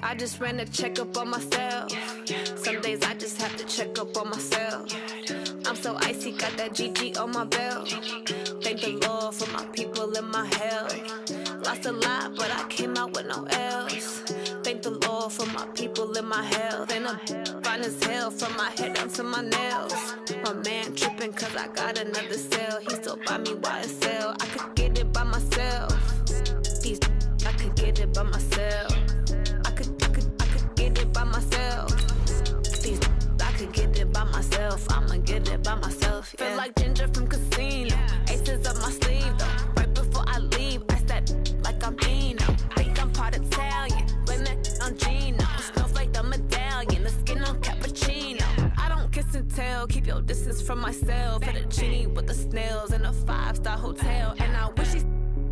I just ran a checkup on myself. Some days I just have to check up on myself. I'm so icy, got that GG on my belt. Thank the Lord for my people and my health. Lost a lot, but I came out with no L's. Thank the Lord for my people and my health. And I'm fine as hell from my head down to my nails. My man tripping cause I got another cell. He still buy me YSL. I could get it by myself. These I could get it by myself. I could get it by myself. These I could get it by myself. I'ma get it by myself. Yeah. Feel like Ginger from Casino. Aces up my sleeve though. Right before I leave, I step like I'm Dino. Think I'm part Italian. Blame that on Gino. Smells like the medallion. The skin on cappuccino. I don't kiss and tell. Keep your distance from myself. For the genie with the snails in a 5-star hotel. And I wish he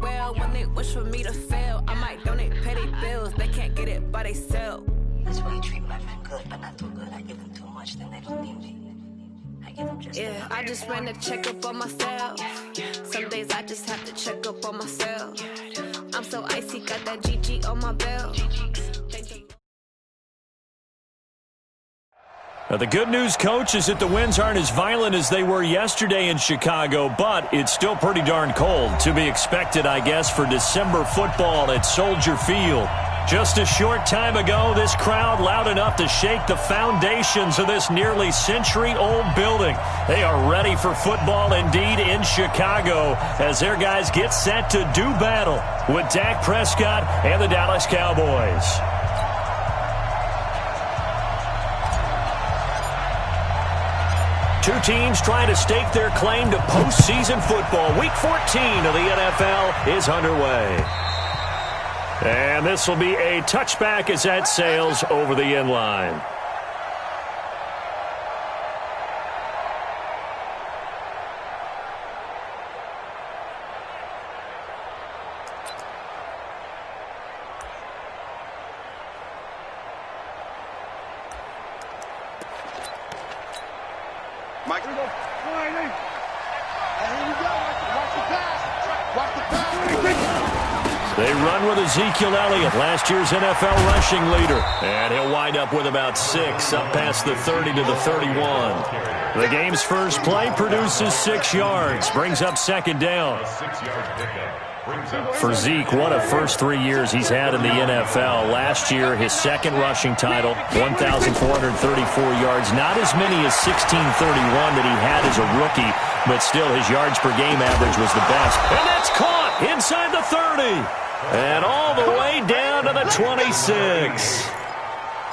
well when they wish for me to fail. I might donate petty bills. They can't get it by they sell. That's why you treat my friend good, but not too good. I give them too much, then they don't need me. I give them just yeah, I just ran a checkup on myself. Some days I just have to check up on myself. I'm so icy, got that GG on my belt. Now, the good news, Coach, is that the winds aren't as violent as they were yesterday in Chicago, but it's still pretty darn cold. To be expected, I guess, for December football at Soldier Field. Just a short time ago, this crowd loud enough to shake the foundations of this nearly century-old building. They are ready for football indeed in Chicago as their guys get set to do battle with Dak Prescott and the Dallas Cowboys. Two teams trying to stake their claim to postseason football. Week 14 of the NFL is underway. And this will be a touchback as that sails over the end line. Mike, here we go. And here we go. Watch the pass. Watch the pass. They run with Ezekiel Elliott, last year's NFL rushing leader. And he'll wind up with about 6, up past the 30 to the 31. The game's first play produces 6 yards, brings up second down. For Zeke, what a first 3 years he's had in the NFL. Last year, his second rushing title, 1,434 yards. Not as many as 1,631 that he had as a rookie, but still his yards per game average was the best. And that's caught inside the 30. And all the way down to the 26.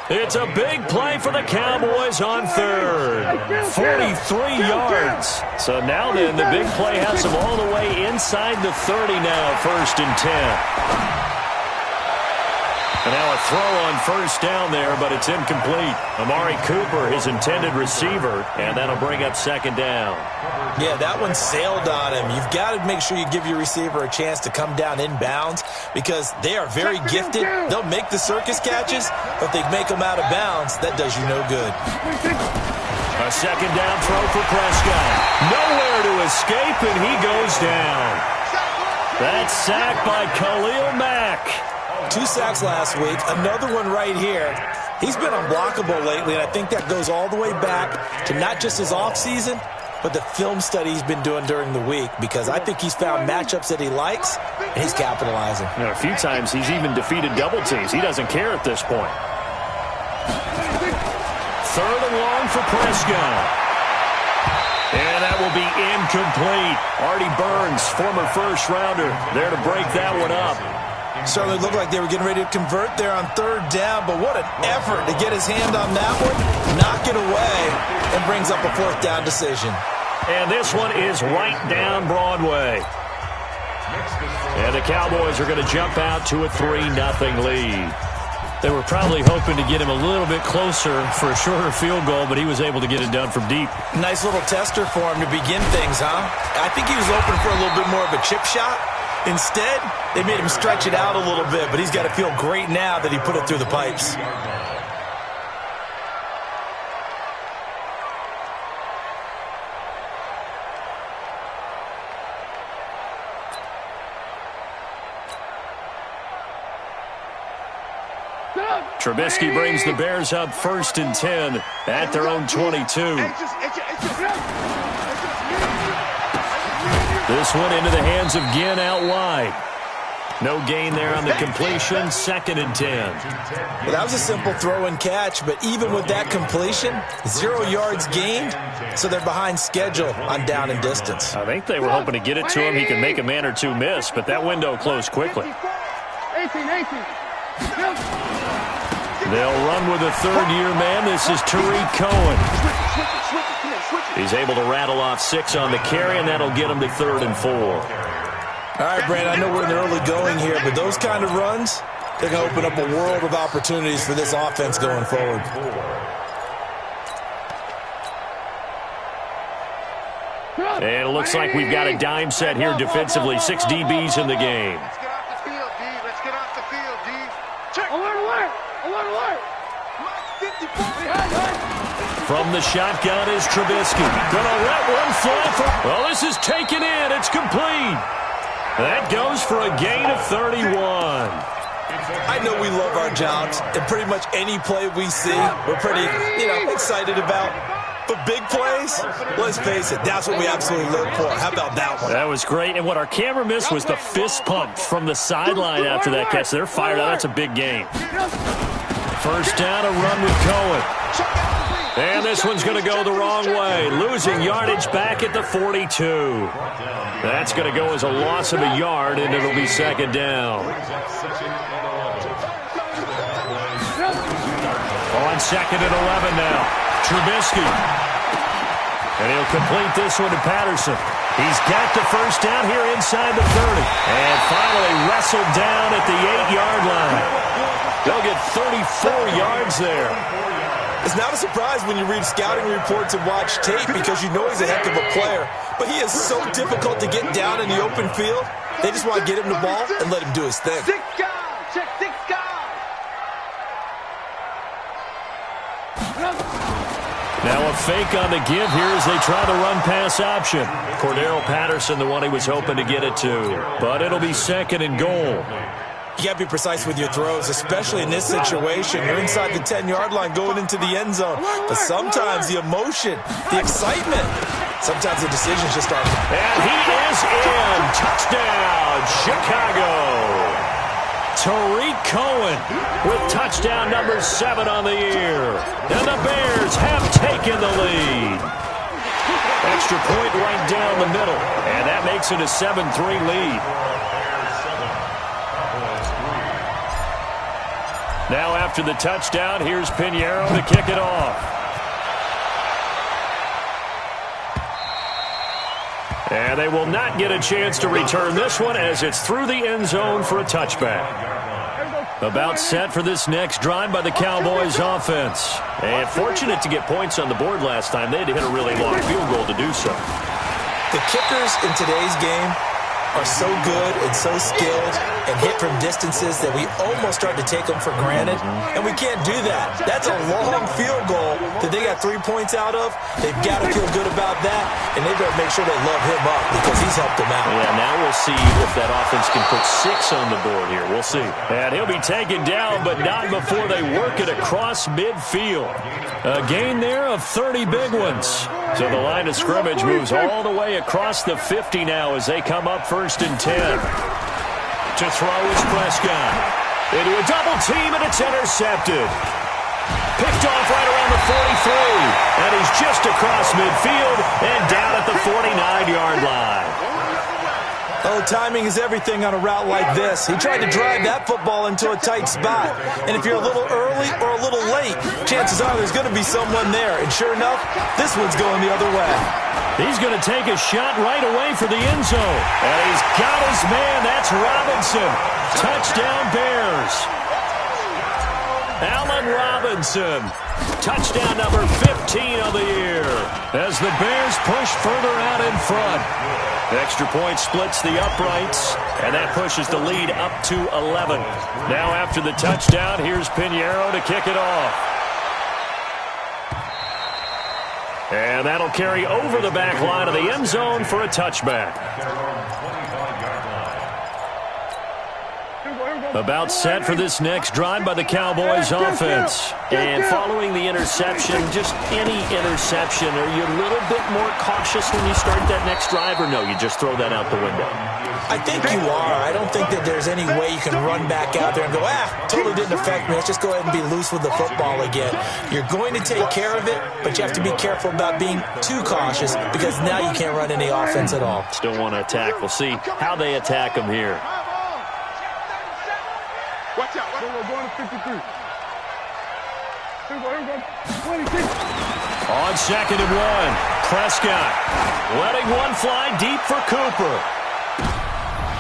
It's a big play for the Cowboys on third. 43 yards. So now then, the big play has them all the way inside the 30 now, 1st and 10. And now a throw on first down there, but it's incomplete. Amari Cooper, his intended receiver, and that'll bring up second down. Yeah, that one sailed on him. You've got to make sure you give your receiver a chance to come down inbounds because they are very gifted. They'll make the circus catches, but they make them out of bounds. That does you no good. A second down throw for Prescott. Nowhere to escape, and he goes down. That's sacked by Khalil Mack. 2 sacks last week, another one right here. He's been unblockable lately, and I think that goes all the way back to not just his offseason, but the film study he's been doing during the week, because I think he's found matchups that he likes, and he's capitalizing. You know, a few times he's even defeated double teams. He doesn't care at this point. Third and long for Prescott. And that will be incomplete. Artie Burns, former first-rounder, there to break that one up. Certainly looked like they were getting ready to convert there on third down, but what an effort to get his hand on that one, knock it away, and brings up a 4th down decision. And this one is right down Broadway. And the Cowboys are going to jump out to a 3-0 lead. They were probably hoping to get him a little bit closer for a shorter field goal, but he was able to get it done from deep. Nice little tester for him to begin things, huh? I think he was open for a little bit more of a chip shot. Instead, they made him stretch it out a little bit, but he's got to feel great now that he put it through the pipes. Trubisky brings the Bears up 1st and 10 at their own 22. This one into the hands of Ginn out wide. No gain there on the completion, 2nd and 10. Well, that was a simple throw and catch, but even with that completion, 0 yards gained, so they're behind schedule on down and distance. I think they were hoping to get it to him. He could make a man or two miss, but that window closed quickly. They'll run with a third-year man. This is Tariq Cohen. He's able to rattle off 6 on the carry, and that'll get him to 3rd and 4. All right, Brandon, I know we're in the early going here, but those kind of runs, they're going to open up a world of opportunities for this offense going forward. And it looks like we've got a dime set here defensively. 6 DBs in the game. Let's get off the field, D. Let's get off the field, D. Check. Alert. From the shotgun is Trubisky. Gonna let one fly for... Well, this is taken in. It's complete. That goes for a gain of 31. I know we love our jobs, and pretty much any play we see, we're pretty, excited about. But big plays, let's face it, that's what we absolutely live for. How about that one? That was great, and what our camera missed was the fist pump from the sideline after that catch. They're fired out. That's a big game. First down, a run with Cohen. And this one's going to go the wrong way. Losing yardage back at the 42. That's going to go as a loss of a yard, and it'll be 2nd down. On 2nd and 11 now. Trubisky. And he'll complete this one to Patterson. He's got the first down here inside the 30. And finally wrestled down at the 8-yard line. They'll get 34 yards there. It's not a surprise when you read scouting reports and watch tape because you know he's a heck of a player. But he is so difficult to get down in the open field. They just want to get him the ball and let him do his thing. 6 guys. Check 6 guys. Now a fake on the give here as they try the run-pass option. Cordero Patterson, the one he was hoping to get it to. But it'll be 2nd and goal. You got to be precise with your throws, especially in this situation. You're inside the 10-yard line going into the end zone. But sometimes the emotion, the excitement, sometimes the decisions just aren't. And he is in. Touchdown, Chicago. Tariq Cohen with touchdown number 7 on the year. And the Bears have taken the lead. Extra point right down the middle. And that makes it a 7-3 lead. Now after the touchdown, here's Pinheiro to kick it off. And they will not get a chance to return this one as it's through the end zone for a touchback. About set for this next drive by the Cowboys offense. And fortunate to get points on the board last time. They had to hit a really long field goal to do so. The kickers in today's game are so good and so skilled and hit from distances that we almost start to take them for granted, and we can't do that. That's a long field goal that they got 3 points out of. They've got to feel good about that, and they've got to make sure they love him up because he's helped them out. Yeah, now we'll see if that offense can put 6 on the board here. We'll see. And he'll be taken down, but not before they work it across midfield. A gain there of 30 big ones. So the line of scrimmage moves all the way across the 50 now as they come up 1st and 10. To throw is Prescott. Into a double team, and it's intercepted. Picked off right around the 43. And he's just across midfield and down at the 49-yard line. Oh, timing is everything on a route like this. He tried to drive that football into a tight spot. And if you're a little early or a little late, chances are there's going to be someone there. And sure enough, this one's going the other way. He's going to take a shot right away for the end zone. And he's got his man. That's Robinson. Touchdown Bears. Allen Robinson. Touchdown number 15 of the year. As the Bears push further out in front. Extra point splits the uprights. And that pushes the lead up to 11. Now after the touchdown, here's Pinheiro to kick it off. And that'll carry over the back line of the end zone for a touchback. About set for this next drive by the Cowboys offense. And following the interception, just any interception, are you a little bit more cautious when you start that next drive, or no, you just throw that out the window? I think you are. I don't think that there's any way you can run back out there and go, totally didn't affect me. Let's just go ahead and be loose with the football again. You're going to take care of it, but you have to be careful about being too cautious because now you can't run any offense at all. Still want to attack. We'll see how they attack them here. Watch out. We're going to 53. Here we go. 26. On 2nd and 1, Prescott letting one fly deep for Cooper.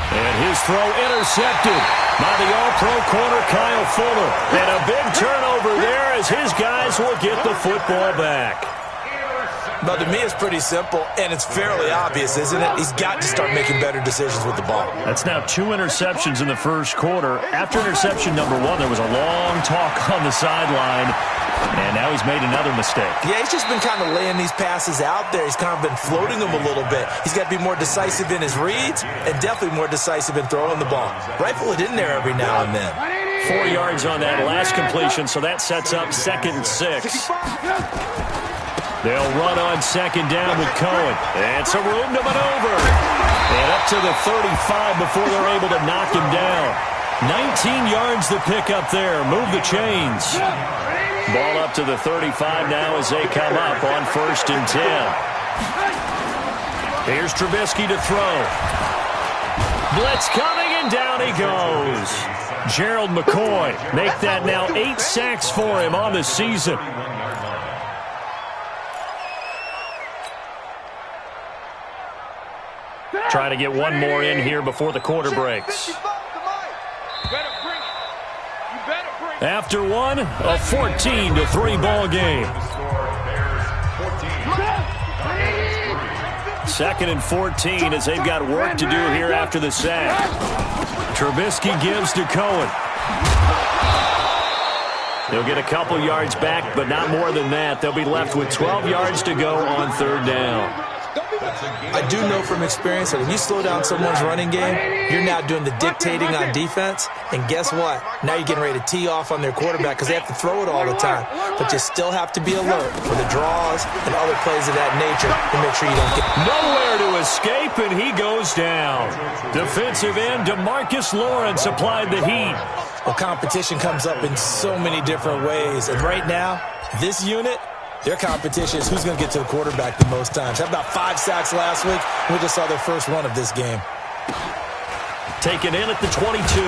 And his throw intercepted by the all-pro corner Kyle Fuller. And a big turnover there as his guys will get the football back. But to me, it's pretty simple, and it's fairly obvious, isn't it? He's got to start making better decisions with the ball. That's now 2 interceptions in the first quarter. After interception number 1, there was a long talk on the sideline, and now he's made another mistake. Yeah, he's just been kind of laying these passes out there. He's kind of been floating them a little bit. He's got to be more decisive in his reads and definitely more decisive in throwing the ball. Rifle it in there every now and then. 4 yards on that last completion, so that sets up 2nd and 6. They'll run on 2nd down with Cohen. And some room to maneuver. And up to the 35 before they're able to knock him down. 19 yards to pick up there. Move the chains. Ball up to the 35 now as they come up on 1st and 10. Here's Trubisky to throw. Blitz coming, and down he goes. Gerald McCoy make that now 8 sacks for him on the season. Trying to get one more in here before the quarter breaks. After one, a 14-3 ball game. 2nd and 14 as they've got work to do here after the sack. Trubisky gives to Cohen. They'll get a couple yards back, but not more than that. They'll be left with 12 yards to go on 3rd down. I do know from experience that if you slow down someone's running game, you're now doing the dictating on defense. And guess what? Now you're getting ready to tee off on their quarterback because they have to throw it all the time. But you still have to be alert for the draws and other plays of that nature to make sure you don't get... Nowhere to escape, and he goes down. Defensive end DeMarcus Lawrence applied the heat. Well, competition comes up in so many different ways. And right now, this unit... their competition is who's going to get to the quarterback the most times. How about 5 sacks last week? We just saw their first one of this game. Taken in at the 22.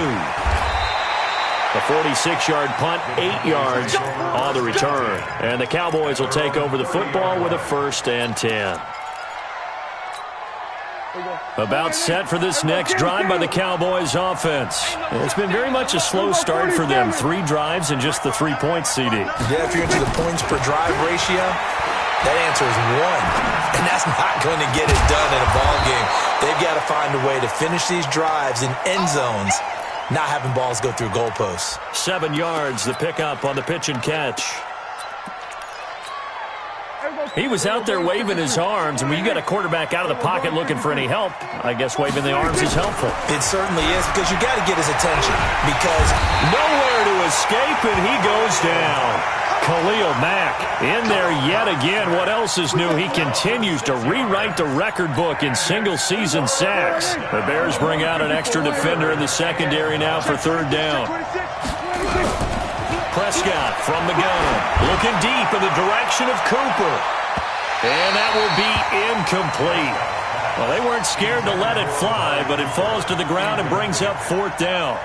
A 46-yard punt, 8 yards on the return. And the Cowboys will take over the football with a 1st and 10. About set for this next drive by the Cowboys offense. It's been very much a slow start for them. 3 drives and just the 3 points, CD. Yeah, if you're into the points per drive ratio, that answer is 1. And that's not going to get it done in a ball game. They've got to find a way to finish these drives in end zones, not having balls go through goalposts. 7 yards, the pickup on the pitch and catch. He was out there waving his arms, and when you got a quarterback out of the pocket looking for any help, I guess waving the arms is helpful. It certainly is, because you got to get his attention, because nowhere to escape, and he goes down. Khalil Mack in there yet again. What else is new? He continues to rewrite the record book in single-season sacks. The Bears bring out an extra defender in the secondary now for 3rd down. Prescott from the gun, looking deep in the direction of Cooper. And that will be incomplete. Well, they weren't scared to let it fly, but it falls to the ground and brings up 4th down.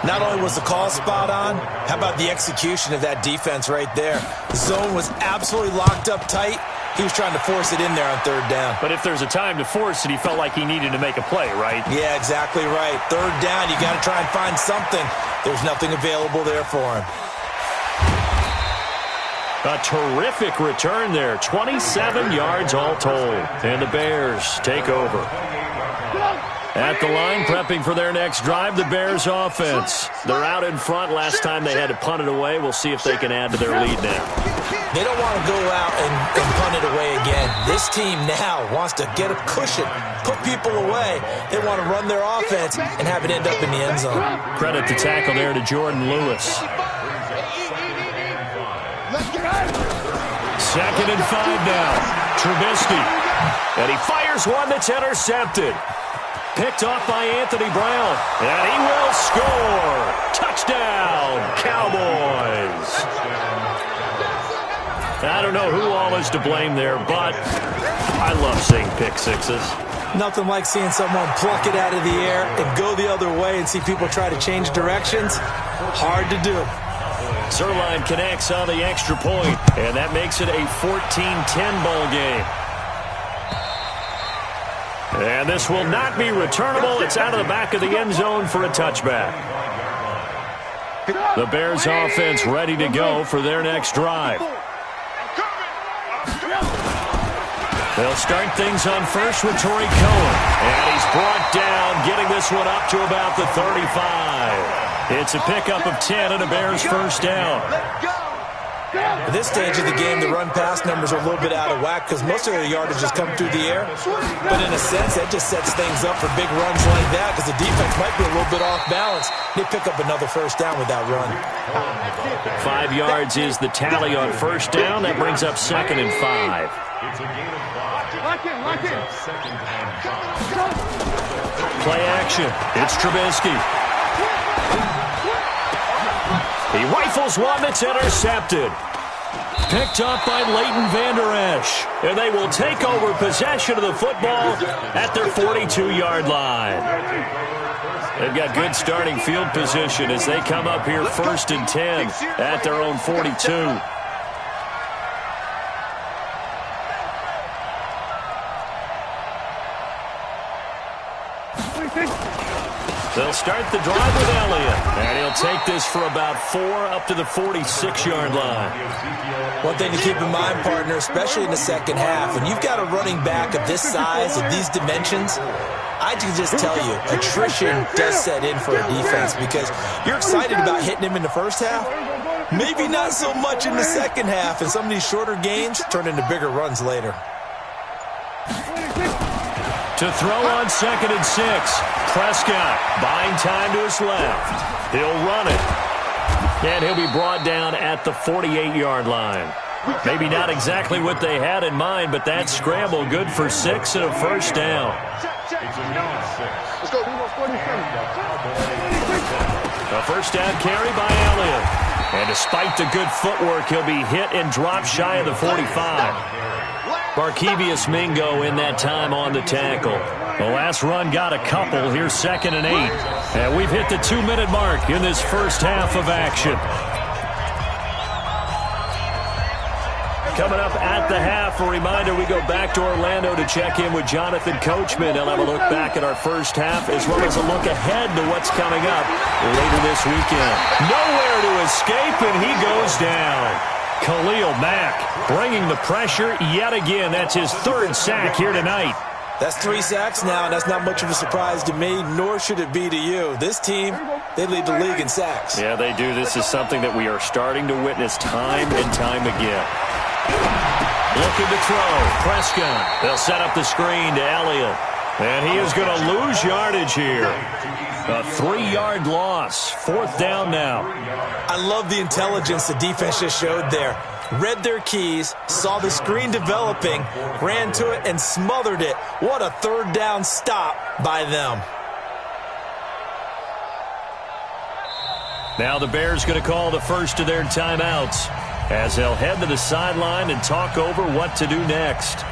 Not only was the call spot on, how about the execution of that defense right there? The zone was absolutely locked up tight. He was trying to force it in there on 3rd down. But if there's a time to force it, he felt like he needed to make a play, right? Yeah, exactly right. 3rd down, you got to try and find something. There's nothing available there for him. A terrific return there. 27 yards all told. And the Bears take over. At the line, prepping for their next drive, the Bears offense. They're out in front. Last time they had to punt it away. We'll see if they can add to their lead now. They don't want to go out and punt it away again. This team now wants to get a cushion, put people away. They want to run their offense and have it end up in the end zone. Credit the tackle there to Jordan Lewis. 2nd and 5 now. Trubisky. And he fires one that's intercepted. Picked off by Anthony Brown. And he will score. Touchdown, Cowboys. I don't know who all is to blame there, but I love seeing pick sixes. Nothing like seeing someone pluck it out of the air and go the other way and see people try to change directions. Hard to do. Zerline connects on the extra point, and that makes it a 14-10 ball game. And this will not be returnable. It's out of the back of the end zone for a touchback. The Bears offense ready to go for their next drive. They'll start things on first with Torrey Cohen. And he's brought down, getting this one up to about the 35. It's a pickup of 10 and a Bears first down. At this stage of the game, the run-pass numbers are a little bit out of whack because most of their yardage has come through the air. But in a sense, that just sets things up for big runs like that because the defense might be a little bit off balance. They pick up another first down with that run. 5 yards is the tally on first down. That brings up 2nd and 5. Play action. It's Trubisky. He rifles one that's intercepted. Picked up by Leighton Vander Esch. And they will take over possession of the football at their 42-yard line. They've got good starting field position as they come up here 1st and 10 at their own 42. They'll start the drive with Elliott, and he'll take this for about 4 up to the 46-yard line. One thing to keep in mind, partner, especially in the second half, when you've got a running back of this size, of these dimensions, I can just tell you, attrition does set in for a defense because you're excited about hitting him in the first half. Maybe not so much in the second half, and some of these shorter gains turn into bigger runs later. To throw on 2nd and 6. Prescott buying time to his left. He'll run it. And he'll be brought down at the 48-yard line. Maybe not exactly what they had in mind, but that scramble good for 6 and a first down. A first down carry by Elliott. And despite the good footwork, he'll be hit and dropped shy of the 45. Barkevius Mingo in that time on the tackle. The last run got a couple. Here's 2nd and 8. And we've hit the 2-minute mark in this first half of action. Coming up at the half, a reminder, we go back to Orlando to check in with Jonathan Coachman. He'll have a look back at our first half as well as a look ahead to what's coming up later this weekend. Nowhere to escape, and he goes down. Khalil Mack bringing the pressure yet again. That's his 3rd sack here tonight. That's 3 sacks now, and that's not much of a surprise to me, nor should it be to you. This team, they lead the league in sacks. Yeah, they do. This is something that we are starting to witness time and time again. Looking to throw. Prescott. They'll set up the screen to Elliott. And he is going to lose yardage here. A 3-yard loss. 4th down now. I love the intelligence the defense just showed there. Read their keys, saw the screen developing, ran to it, and smothered it. What a 3rd down stop by them. Now the Bears going to call the first of their timeouts as they'll head to the sideline and talk over what to do next.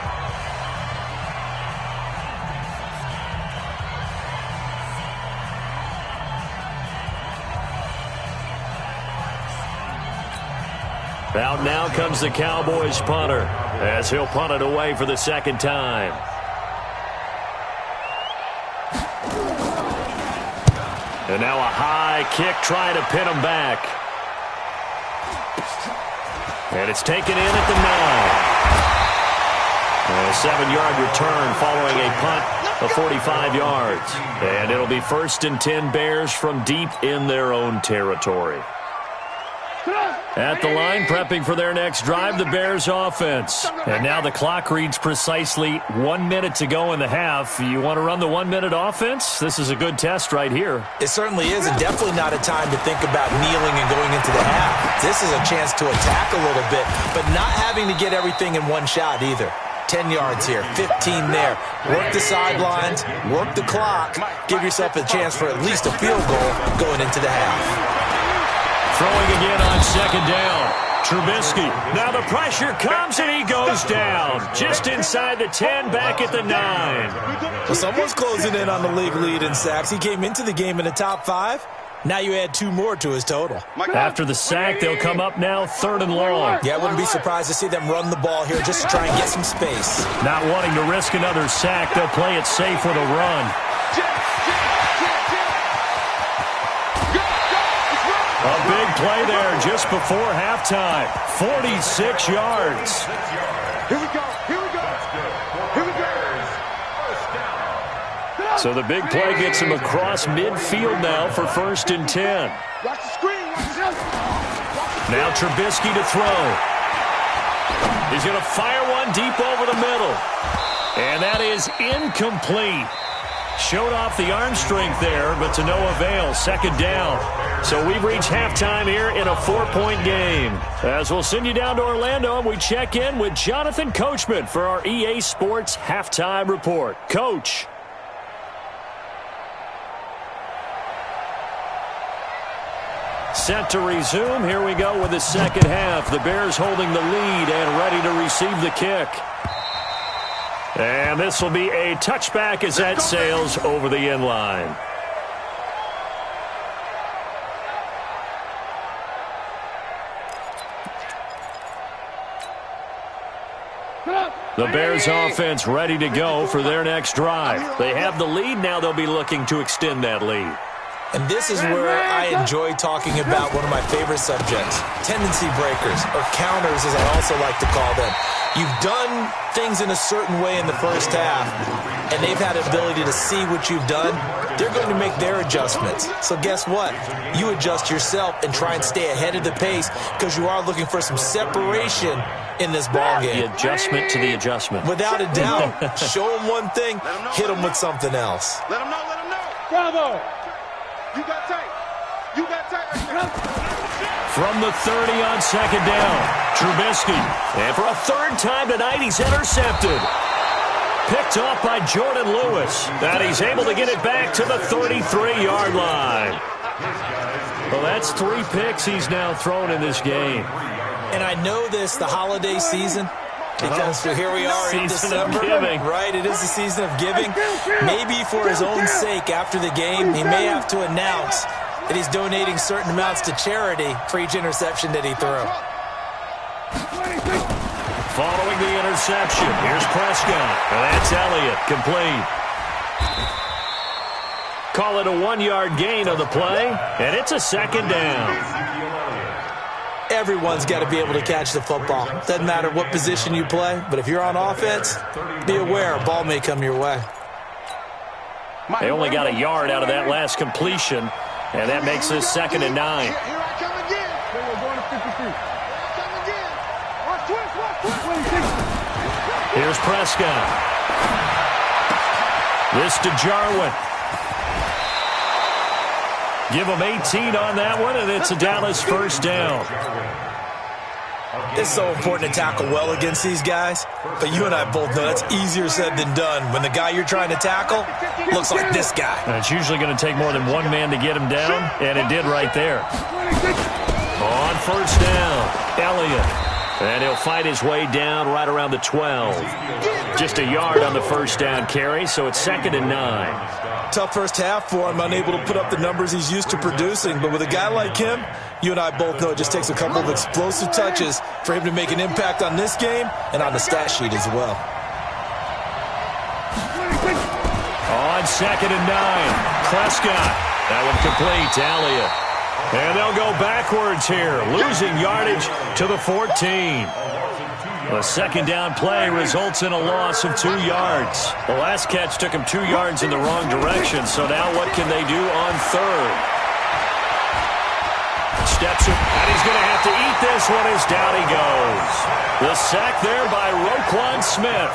Out now comes the Cowboys punter as he'll punt it away for the 2nd time. And now a high kick trying to pin him back. And it's taken in at the 9. A 7-yard return following a punt of 45 yards. And it'll be 1st and 10 Bears from deep in their own territory. At the line, prepping for their next drive, the Bears offense. And now the clock reads precisely 1 minute to go in the half. You want to run the 1-minute offense? This is a good test right here. It certainly is, and definitely not a time to think about kneeling and going into the half. This is a chance to attack a little bit, but not having to get everything in one shot either. 10 yards here, 15 there. Work the sidelines, work the clock. Give yourself a chance for at least a field goal going into the half. Throwing again on 2nd down. Trubisky. Now the pressure comes and he goes down. Just inside the 10, back at the 9. Well, someone's closing in on the league lead in sacks. He came into the game in the top 5. Now you add 2 more to his total. After the sack, they'll come up now 3rd and long. Yeah, I wouldn't be surprised to see them run the ball here just to try and get some space. Not wanting to risk another sack, they'll play it safe with a run. A big play there just before halftime. 46 yards. Here we go. Here we go. Here we go. So the big play gets him across midfield now for 1st and 10. Watch the screen. Now Trubisky to throw. He's going to fire one deep over the middle. And that is incomplete. Showed off the arm strength there, but to no avail. 2nd down. So we've reached halftime here in a 4-point game. As we'll send you down to Orlando, and we check in with Jonathan Coachman for our EA Sports Halftime Report. Coach. Set to resume. Here we go with the second half. The Bears holding the lead and ready to receive the kick. And this will be a touchback as that sails over the end line. The Bears offense ready to go for their next drive. They have the lead. Now they'll be looking to extend that lead. And this is where I enjoy talking about one of my favorite subjects, tendency breakers, or counters as I also like to call them. You've done things in a certain way in the first half, and they've had an ability to see what you've done. They're going to make their adjustments. So guess what? You adjust yourself and try and stay ahead of the pace because you are looking for some separation in this ball game. The adjustment to the adjustment. Without a doubt. Show them one thing, hit them with something else. Let them know. Let them know. Bravo. You got tight. You got tight. From the 30 on 2nd down, Trubisky. And for a 3rd time tonight, he's intercepted. Picked off by Jordan Lewis. And he's able to get it back to the 33-yard line. Well, that's 3 picks he's now thrown in this game. And I know this, the holiday season, because here we are in December, right? It is the season of giving. Maybe for his own sake after the game, he may have to announce that he's donating certain amounts to charity for each interception that he threw. Following the interception, here's Prescott. And that's Elliott, complete. Call it a 1-yard gain on the play, and it's a 2nd down. Everyone's got to be able to catch the football. Doesn't matter what position you play, but if you're on offense, be aware a ball may come your way. They only got a yard out of that last completion, and that makes this 2nd and 9. Here I come again. We're going to 53. Come again. Watch twist. Here's Prescott. This to Jarwin. Give him 18 on that one, and it's a Dallas 1st down. It's so important to tackle well against these guys, but you and I both know that's easier said than done when the guy you're trying to tackle looks like this guy. And it's usually going to take more than one man to get him down, and it did right there. On 1st down, Elliott. And he'll fight his way down right around the 12. Just a yard on the 1st down carry, so it's 2nd and 9. Tough first half for him, unable to put up the numbers he's used to producing. But with a guy like him, you and I both know it just takes a couple of explosive touches for him to make an impact on this game and on the stat sheet as well. On 2nd and 9, Prescott. That one complete to Elliott. And they'll go backwards here, losing yardage to the 14. A second down play results in a loss of 2 yards. The last catch took him 2 yards in the wrong direction, so now what can they do on third? Steps it, and he's going to have to eat this one as down he goes. The sack there by Roquan Smith.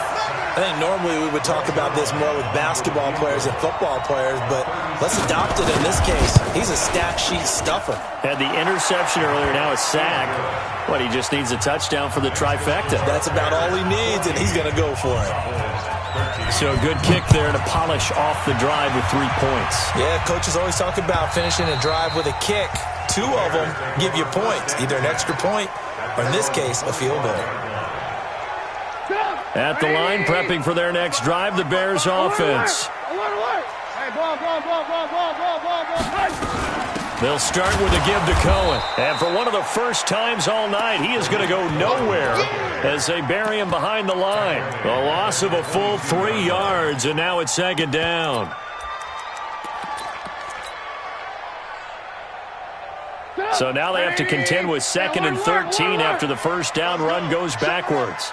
I think normally we would talk about this more with basketball players and football players, but let's adopt it in this case. He's a stat sheet stuffer. Had the interception earlier, now a sack. What, he just needs a touchdown for the trifecta. That's about all he needs, and he's going to go for it. So a good kick there to polish off the drive with 3 points. Yeah, coaches always talk about finishing a drive with a kick. 2 of them give you points, either an extra point or, in this case, a field goal. At the line, prepping for their next drive, the Bears offense. They'll start with a give to Cohen. And for one of the first times all night, he is going to go nowhere as they bury him behind the line. A loss of a full 3 yards, and now it's second down. So now they have to contend with 2nd and 13 after the first down run goes backwards.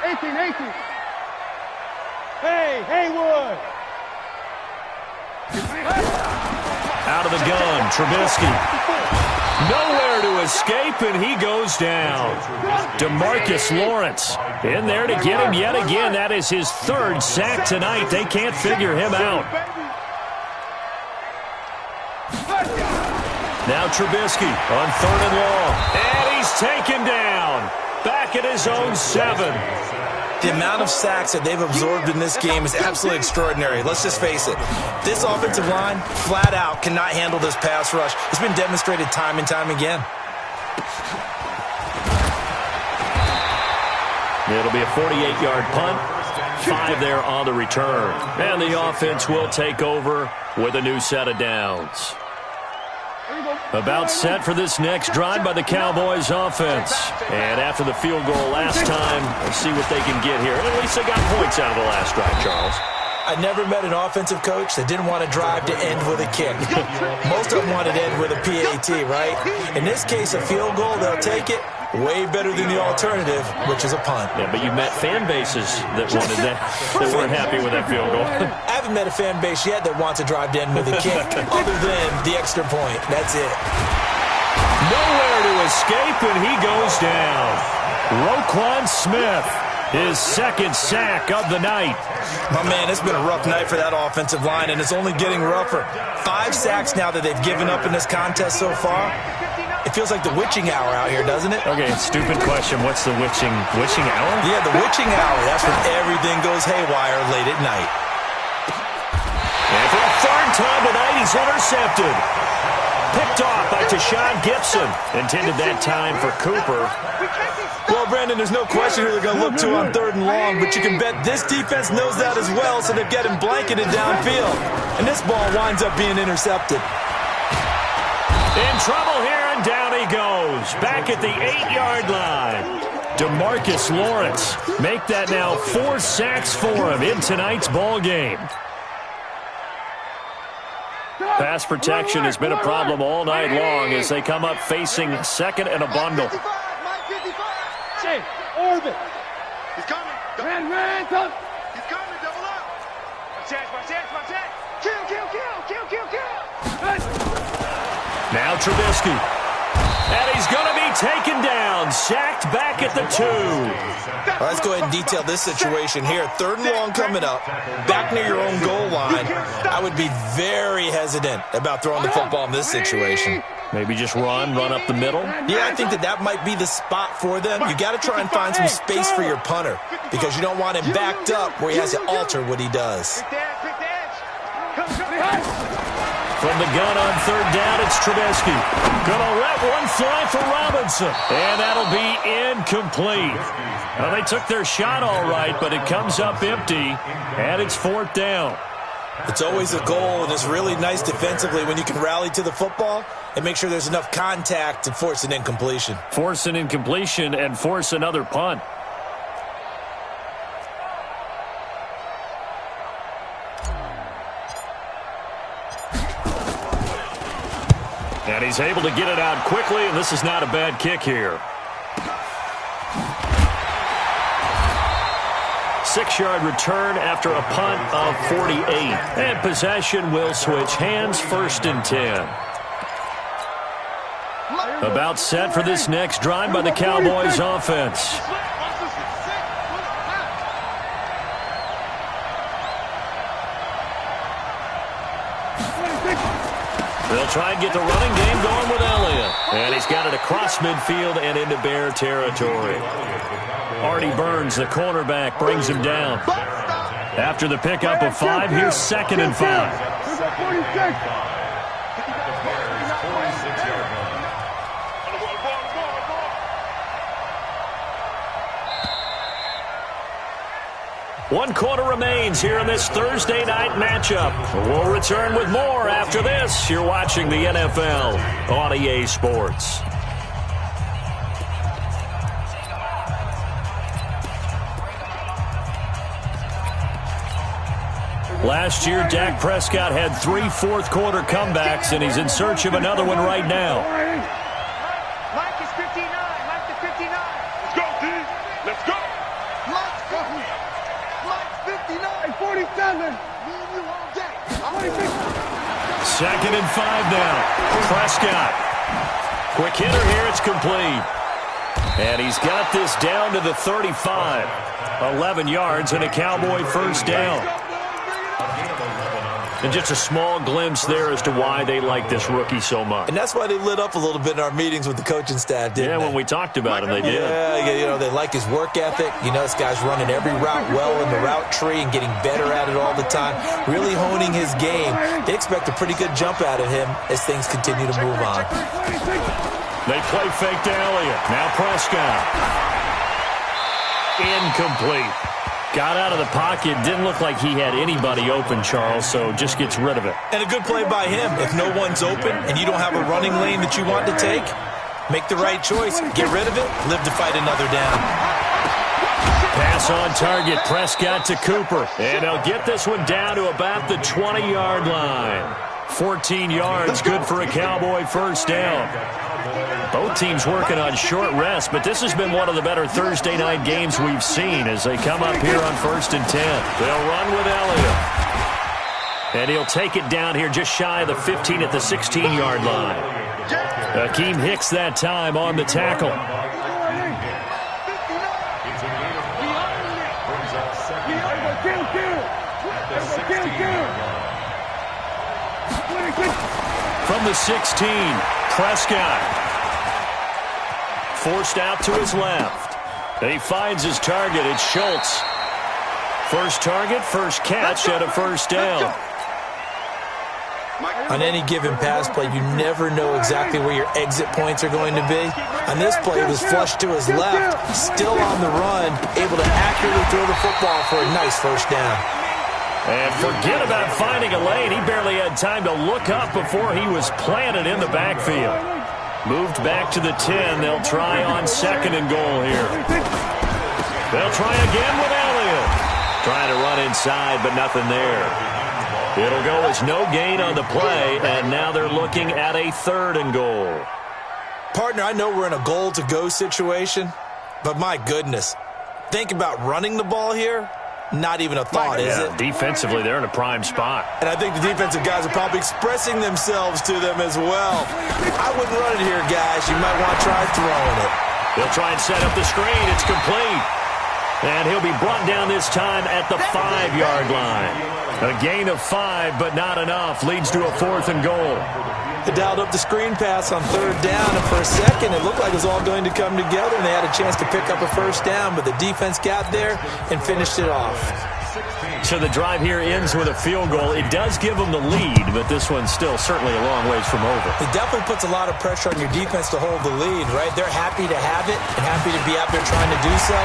18. Hey, Haywood. Out of the gun, Trubisky. Nowhere to escape, and he goes down. DeMarcus Lawrence in there to get him yet again. That is his 3rd sack tonight. They can't figure him out. Now Trubisky on 3rd and long. And he's taken down. Back at his own 7. The amount of sacks that they've absorbed in this game is absolutely extraordinary. Let's just face it. This offensive line, flat out, cannot handle this pass rush. It's been demonstrated time and time again. It'll be a 48-yard punt. 5 there on the return. And the offense will take over with a new set of downs. About set for this next drive by the Cowboys offense. And after the field goal last time, let's see what they can get here. At least they got points out of the last drive, Charles. I never met an offensive coach that didn't want to drive to end with a kick. Most of them wanted to end with a PAT, right? In this case, a field goal, they'll take it. Way better than the alternative, which is a punt. Yeah, but you met fan bases that wanted that, that weren't happy with that field goal. I haven't met a fan base yet that wants to drive to end with a kick, other than the extra point. That's it. Nowhere to escape, and he goes down. Roquan Smith, his 2nd sack of the night. My man, it's been a rough night for that offensive line, and it's only getting rougher. 5 sacks now that they've given up in this contest so far. It feels like the witching hour out here, doesn't it? Okay, stupid question. What's the witching hour? Yeah, the witching hour. That's when everything goes haywire late at night. And for the 3rd time tonight, he's intercepted. Picked off by Tashawn Gibson. Intended that time for Cooper. Well, Brandon, there's no question who they're going to look to on 3rd and long, but you can bet this defense knows that as well, so they're getting blanketed downfield. And this ball winds up being intercepted. In trouble here, and down he goes. Back at the 8-yard line. DeMarcus Lawrence. Make that now 4 sacks for him in tonight's ball game. Pass protection has been a problem all night long as they come up facing 2nd and a bundle. Orbit. He's coming. Ran. He's coming. Double up. My chance. Kill. Now Trubisky. And he's going to be taken down. Sacked back at the 2. All right, let's go ahead and detail this situation here. 3rd and long coming up. Back near your own goal line. I would be very hesitant about throwing the football in this situation. Maybe just run up the middle? Yeah, I think that might be the spot for them. You got to try and find some space for your punter because you don't want him backed up where he has to alter what he does. From the gun on 3rd down, it's Trubisky. Gonna let one fly for Robinson. And that'll be incomplete. Well, they took their shot all right, but it comes up empty, and it's 4th down. It's always a goal, and it's really nice defensively when you can rally to the football and make sure there's enough contact to force an incompletion. Force an incompletion and force another punt. And he's able to get it out quickly, and this is not a bad kick here. 6-yard return after a punt of 48. And possession will switch hands, 1st and 10. About set for this next drive by the Cowboys offense. They'll try and get the running game going with Elliott. And he's got it across midfield and into Bear territory. Artie Burns, the cornerback, brings him down. After the pickup of 5, here's 2nd and 5. One quarter remains here in this Thursday night matchup. We'll return with more after this. You're watching the NFL on EA Sports. Last year, Dak Prescott had 3 fourth-quarter comebacks, and he's in search of another one right now. Mike is 59. Mike to 59. Let's go, D. Let's go. Let's go. Mike's 59. 47. Me and you all day. 2nd and 5 now. Prescott. Quick hitter here. It's complete. And he's got this down to the 35. 11 yards and a Cowboy first down. And just a small glimpse there as to why they like this rookie so much. And that's why they lit up a little bit in our meetings with the coaching staff, didn't they? When we talked about him, they did. Yeah, you know, they like his work ethic. You know, this guy's running every route well in the route tree and getting better at it all the time, really honing his game. They expect a pretty good jump out of him as things continue to move on. They play fake to Elliott. Now Prescott. Incomplete. Got out of the pocket. Didn't look like he had anybody open, Charles, so just gets rid of it. And a good play by him. If no one's open and you don't have a running lane that you want to take, make the right choice. Get rid of it. Live to fight another down. Pass on target. Prescott to Cooper. And they'll get this one down to about the 20-yard line. 14 yards. Good for a Cowboy first down. Both teams working on short rest, but this has been one of the better Thursday night games we've seen as they come up here on 1st and 10. They'll run with Elliott. And he'll take it down here just shy of the 15 at the 16-yard line. Akeem Hicks that time on the tackle. From the 16, Prescott. Forced out to his left. And he finds his target. It's Schultz. First target, first catch, and a first down. On any given pass play, you never know exactly where your exit points are going to be. On this play, it was flushed to his left, still on the run, able to accurately throw the football for a nice first down. And forget about finding a lane. He barely had time to look up before he was planted in the backfield. Moved back to the 10. They'll try on 2nd and goal here. They'll try again with Elliott. Trying to run inside, but nothing there. It'll go as no gain on the play, and now they're looking at a 3rd and goal. Partner, I know we're in a goal-to-go situation, but my goodness, think about running the ball here. Not even a thought, is it? Defensively, they're in a prime spot. And I think the defensive guys are probably expressing themselves to them as well. I wouldn't run it here, guys. You might want to try throwing it. They'll try and set up the screen. It's complete. And he'll be brought down this time at the 5-yard line. A gain of 5, but not enough. Leads to a 4th and goal. They dialed up the screen pass on 3rd down, and for a second it looked like it was all going to come together, and they had a chance to pick up a first down, but the defense got there and finished it off. So the drive here ends with a field goal. It does give them the lead, but this one's still certainly a long ways from over. It definitely puts a lot of pressure on your defense to hold the lead, right? They're happy to have it and happy to be out there trying to do so.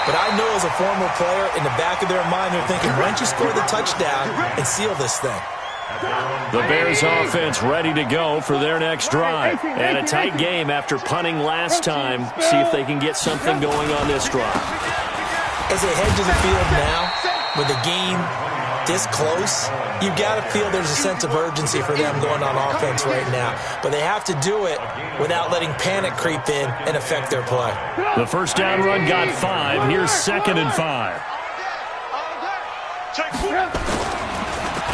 But I know as a former player, in the back of their mind, they're thinking, why don't you score the touchdown and seal this thing? The Bears offense ready to go for their next drive. And a tight game after punting last time. See if they can get something going on this drive. As they head to the field now, with the game this close, you've got to feel there's a sense of urgency for them going on offense right now. But they have to do it without letting panic creep in and affect their play. The first down run got 5. Here's 2nd and 5.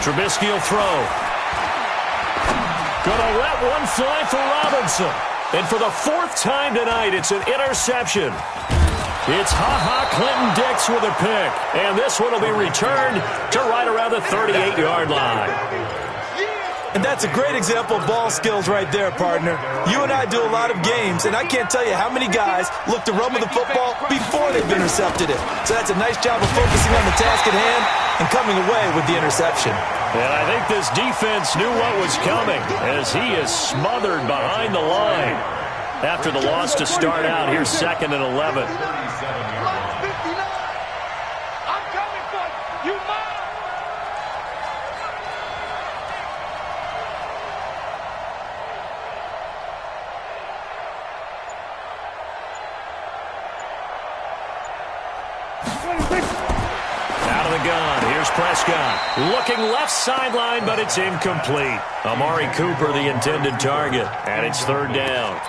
Trubisky will throw. Gonna let one fly for Robinson. And for the fourth time tonight, it's an interception. It's Clinton-Dix with a pick. And this one will be returned to right around the 38-yard line. And that's a great example of ball skills right there, partner. You and I do a lot of games, and I can't tell you how many guys look to run with the football before they've intercepted it. So that's a nice job of focusing on the task at hand and coming away with the interception. And I think this defense knew what was coming as he is smothered behind the line. After the loss to start out, here's 2nd and 11. Out of the gun, here's Prescott. Looking left sideline, but it's incomplete. Amari Cooper, the intended target, and it's 3rd down.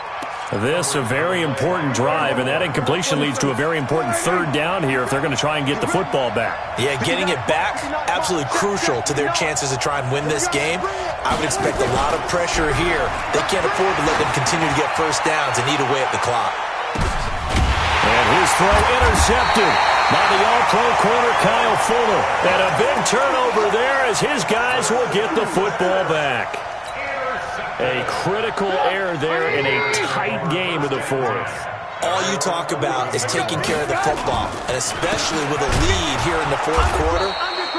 This a very important drive, and that incompletion leads to a very important 3rd down here if they're going to try and get the football back. Yeah, getting it back, absolutely crucial to their chances to try and win this game. I would expect a lot of pressure here. They can't afford to let them continue to get first downs and eat away at the clock. And his throw intercepted by the all-pro corner Kyle Fuller. And a big turnover there as his guys will get the football back. A critical error there in a tight game of the 4th. All you talk about is taking care of the football, and especially with a lead here in the 4th quarter,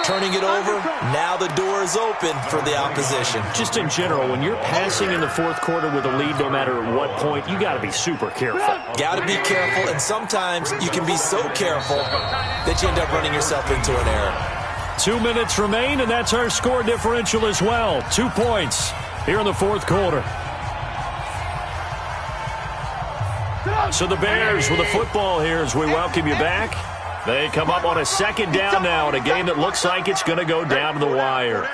turning it over, now the door is open for the opposition. Just in general, when you're passing in the 4th quarter with a lead, no matter at what point, you got to be super careful. Got to be careful, and sometimes you can be so careful that you end up running yourself into an error. 2 minutes remain, and that's our score differential as well. 2 points here in the 4th quarter. So the Bears with the football here as we welcome you back. They come up on a 2nd down now in a game that looks like it's going to go down to the wire.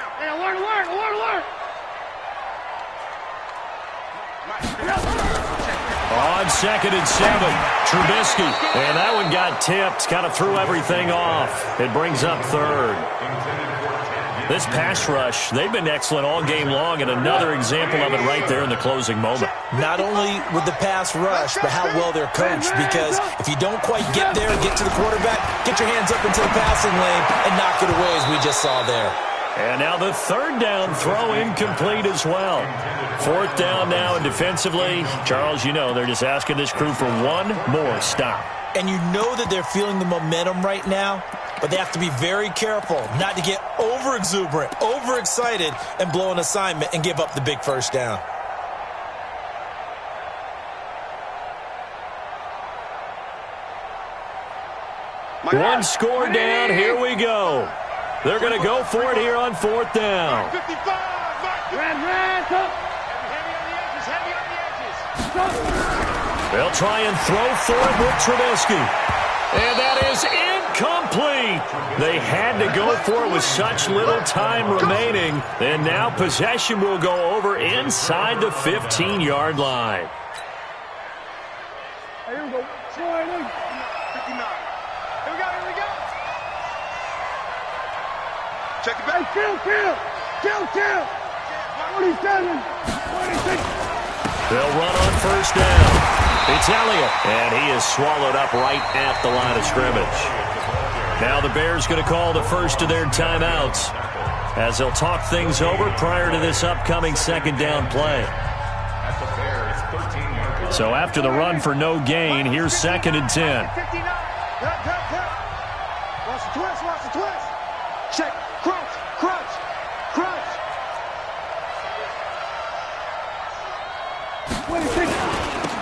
On 2nd and 7, Trubisky. And that one got tipped, kind of threw everything off. It brings up 3rd. This pass rush, they've been excellent all game long, and another example of it right there in the closing moment. Not only with the pass rush, but how well they're coached, because if you don't quite get there, get to the quarterback, get your hands up into the passing lane and knock it away as we just saw there. And now the 3rd down throw incomplete as well. 4th down now, and defensively, Charles, you know, they're just asking this crew for one more stop. And you know that they're feeling the momentum right now, but they have to be very careful not to get over-exuberant, overexcited, and blow an assignment and give up the big 1st down. One score down, here we go. They're going to go for it here on 4th down. They'll try and throw for it with Trubisky. And that is incomplete. They had to go for it with such little time remaining. And now possession will go over inside the 15-yard line. Here we go. 59. Here we go. Check it back. Kill. 27. 26. They'll run on 1st down. It's Elliott, and he is swallowed up right at the line of scrimmage. Now the Bears going to call the first of their timeouts as they'll talk things over prior to this upcoming 2nd down play. So after the run for no gain, here's 2nd and 10. Watch the twist. Check. Crunch.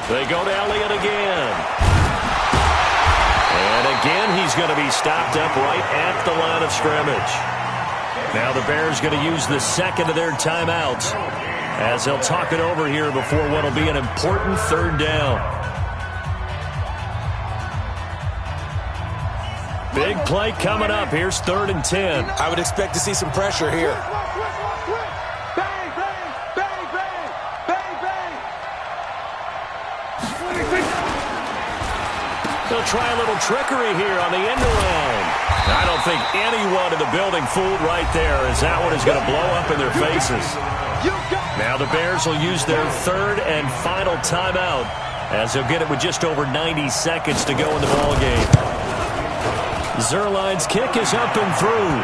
They go to Elliott again. And again, he's going to be stopped up right at the line of scrimmage. Now the Bears going to use the 2nd of their timeouts as they'll talk it over here before what will be an important 3rd down. Big play coming up. Here's 3rd and 10. I would expect to see some pressure here. They'll try a little trickery here on the end around. I don't think anyone in the building fooled right there, as that one is going to blow up in their faces. Now the Bears will use their third and final timeout, as they'll get it with just over 90 seconds to go in the ballgame. Zerline's kick is up and through,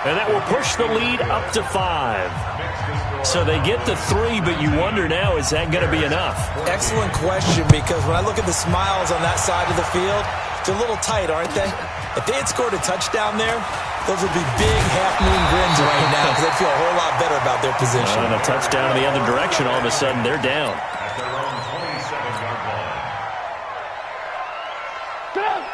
and that will push the lead up to 5. So they get the 3, but you wonder now, is that going to be enough? Excellent question, because when I look at the smiles on that side of the field, they're a little tight, aren't they? If they had scored a touchdown there, those would be big half-moon grins right now, because they'd feel a whole lot better about their position. And a touchdown in the other direction, all of a sudden they're down.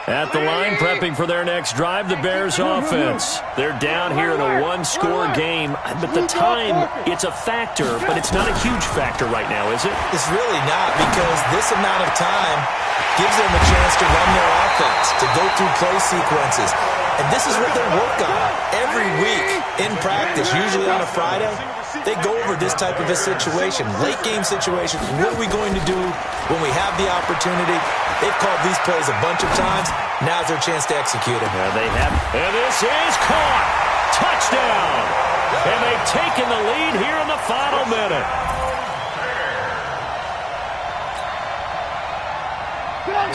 At the line, prepping for their next drive, the Bears offense. They're down here in a one-score game, but the time, it's a factor, but it's not a huge factor right now, is it? It's really not, because this amount of time gives them a chance to run their offense, to go through play sequences. And this is what they work on every week in practice, usually on a Friday. They go over this type of a situation, late game situation. What are we going to do when we have the opportunity? They've called these plays a bunch of times. Now's their chance to execute it. Yeah, they have. And this is caught. Touchdown. And they've taken the lead here in the final minute.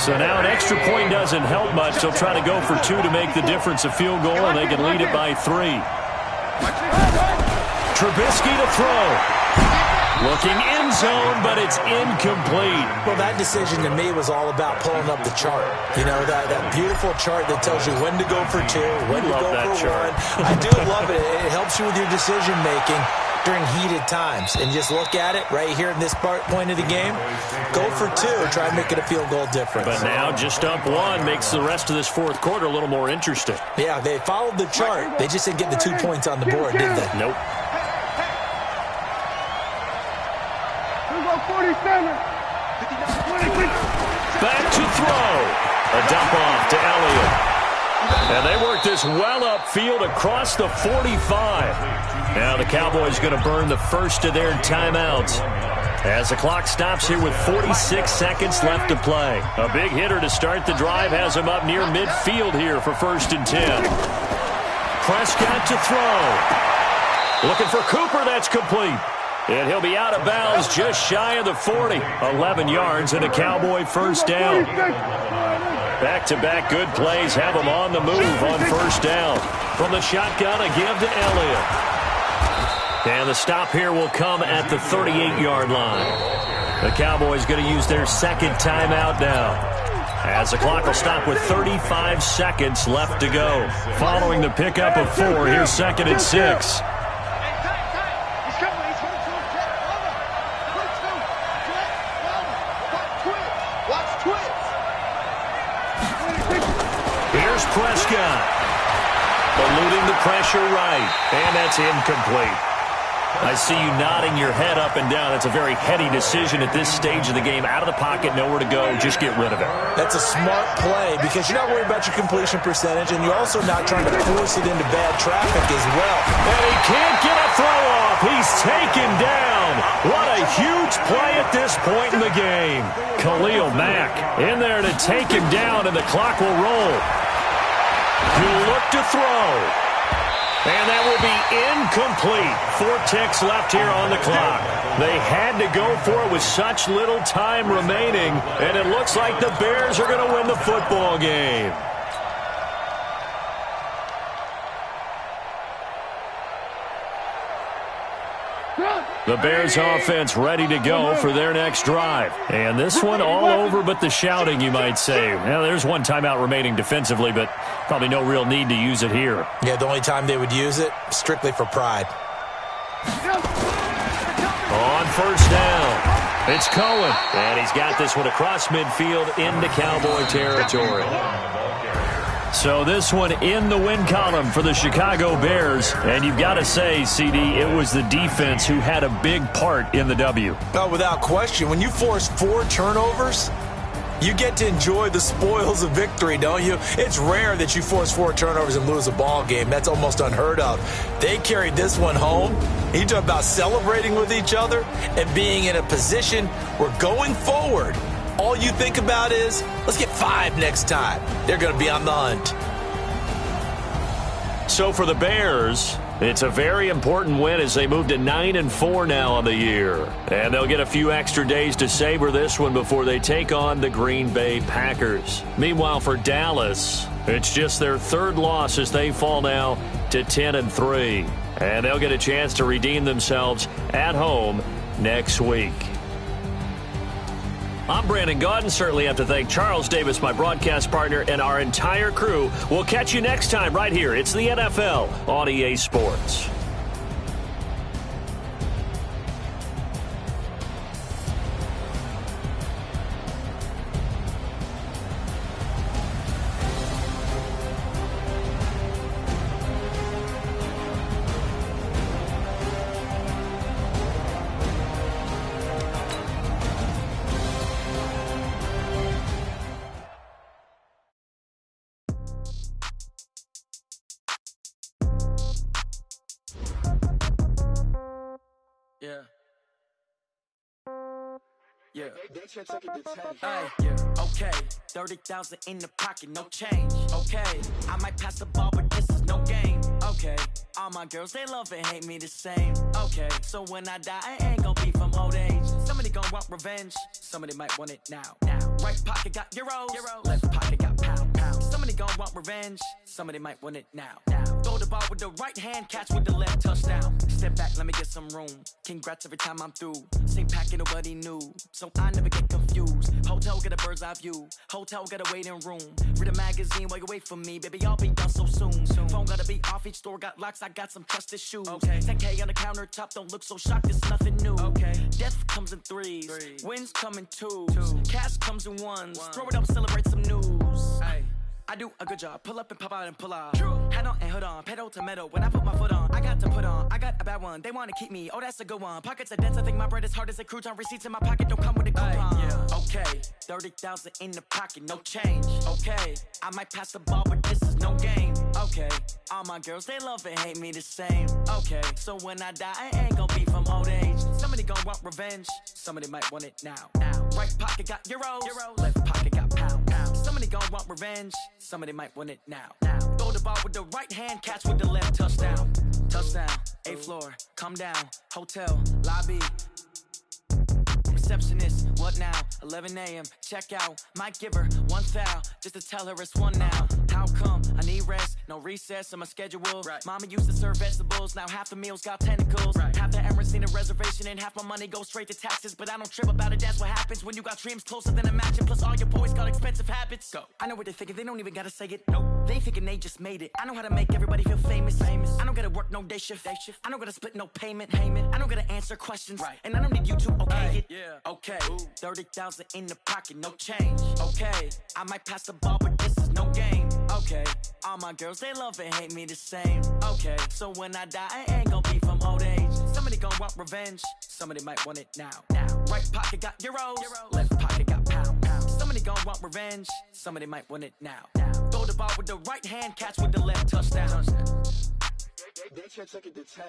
So now an extra point doesn't help much. They'll try to go for 2 to make the difference a field goal, and they can lead it by 3. Trubisky to throw. Looking end zone, but it's incomplete. Well, that decision to me was all about pulling up the chart. You know, that beautiful chart that tells you when to go for 2, when to go for 1. I do love it. It helps you with your decision-making during heated times. And just look at it right here in this point of the game. Go for 2. Try and make it a field goal difference. But now just up 1 makes the rest of this fourth quarter a little more interesting. Yeah, they followed the chart. They just didn't get the 2 points on the board, did they? Nope. 47. Back to throw. A dump off to Elliott. And they work this well upfield across the 45. Now the Cowboys going to burn the first of their timeouts as the clock stops here with 46 seconds left to play. A big hitter to start the drive has him up near midfield here for 1st and 10. Prescott to throw. Looking for Cooper. That's complete. And he'll be out of bounds just shy of the 40. 11 yards and a Cowboy first down. Back-to-back good plays have them on the move on first down. From the shotgun, a give to Elliott. And the stop here will come at the 38-yard line. The Cowboys going to use their second timeout now, as the clock will stop with 35 seconds left to go. Following the pickup of 4, here's 2nd and 6. Here's Prescott. Eluding the pressure right. And that's incomplete. I see you nodding your head up and down. It's a very heady decision at this stage of the game. Out of the pocket, nowhere to go. Just get rid of it. That's a smart play because you're not worried about your completion percentage, and you're also not trying to force it into bad traffic as well. And he can't get a throw off. He's taken down. What a huge play at this point in the game. Khalil Mack in there to take him down, and the clock will roll. You look to throw. And that will be incomplete. 4 ticks left here on the clock. They had to go for it with such little time remaining, and it looks like the Bears are going to win the football game. The Bears offense ready to go for their next drive. And this one all over but the shouting, you might say. Well, there's 1 timeout remaining defensively, but probably no real need to use it here. Yeah, the only time they would use it, strictly for pride. On first down, it's Cohen. And he's got this one across midfield into Cowboy territory. So this one in the win column for the Chicago Bears. And you've got to say, CD, it was the defense who had a big part in the W. Oh, without question. When you force 4 turnovers, you get to enjoy the spoils of victory, don't you? It's rare that you force 4 turnovers and lose a ball game. That's almost unheard of. They carried this one home. You talk about celebrating with each other and being in a position where going forward, all you think about is, let's get 5 next time. They're going to be on the hunt. So for the Bears, it's a very important win as they move to 9-4 now on the year. And they'll get a few extra days to savor this one before they take on the Green Bay Packers. Meanwhile, for Dallas, it's just their third loss as they fall now to 10-3. And they'll get a chance to redeem themselves at home next week. I'm Brandon Gaudin. Certainly have to thank Charles Davis, my broadcast partner, and our entire crew. We'll catch you next time right here. It's the NFL on EA Sports. Okay, 30,000 in the pocket, no change. Okay, I might pass the ball, but this is no game. Okay, all my girls, they love and hate me the same. Okay, so when I die, I ain't gonna be from old age. Somebody gonna want revenge, somebody might want it now. Right pocket got euros, left pocket got pound. Somebody gonna want revenge, somebody might want it now. Throw the ball with the right hand, catch with the left, touchdown. Step back, let me get some room. Congrats every time I'm through. Same packet, nobody knew, so I never get confused. Hotel get a bird's eye view, hotel get a waiting room. Read a magazine while you wait for me, baby, I'll be done so soon. Phone gotta be off, each store got locks, I got some trusted shoes. 10K on the countertop, don't look so shocked, it's nothing new. Death comes in threes, wins come in twos. Cash comes in ones, throw it up, celebrate some news. I do a good job, pull up and pop out and pull out. Head on and hood on, pedal to metal. When I put my foot on, I got to put on. I got a bad one, they wanna keep me, oh that's a good one. Pockets are dense, I think my bread is hard as a crouton. Receipts in my pocket don't come with a coupon. Okay, 30,000 in the pocket, no change. Okay, I might pass the ball, but this is no game. Okay, all my girls, they love and hate me the same. Okay, so when I die, I ain't gonna be from old age. Somebody gonna want revenge, somebody might want it now. Right pocket got euros, left pocket got pound. Somebody gonna want revenge, somebody might want it now. Throw the ball with the right hand, catch with the left, touchdown. Touchdown, 8th floor, come down, hotel, lobby. Receptionist, what now? 11 a.m., check out. Might give her one foul, just to tell her it's one now. How come? I need rest, no recess in my schedule. Mama used to serve vegetables, now half the meals got tentacles. Half the Emirates need a reservation and half my money goes straight to taxes. But I don't trip about it, that's what happens when you got dreams closer than a match. And plus all your boys got expensive habits. Go. I know what they're thinking, they don't even gotta say it. Nope. They thinking they just made it. I know how to make everybody feel famous. I don't gotta work no day shift. I don't gotta split no payment. I don't gotta answer questions. And I don't need you to okay it. Okay, 30,000 in the pocket, no change. Okay, I might pass the ball, but this is no game. Okay, all my girls, they love and hate me the same. Okay, so when I die, I ain't gonna be from old age. Somebody gonna want revenge, somebody might want it now. Right pocket got euros, left pocket got pound. Somebody gonna want revenge, somebody might want it now. Throw the ball with the right hand, catch with the left, touchdown. They should take it to 10.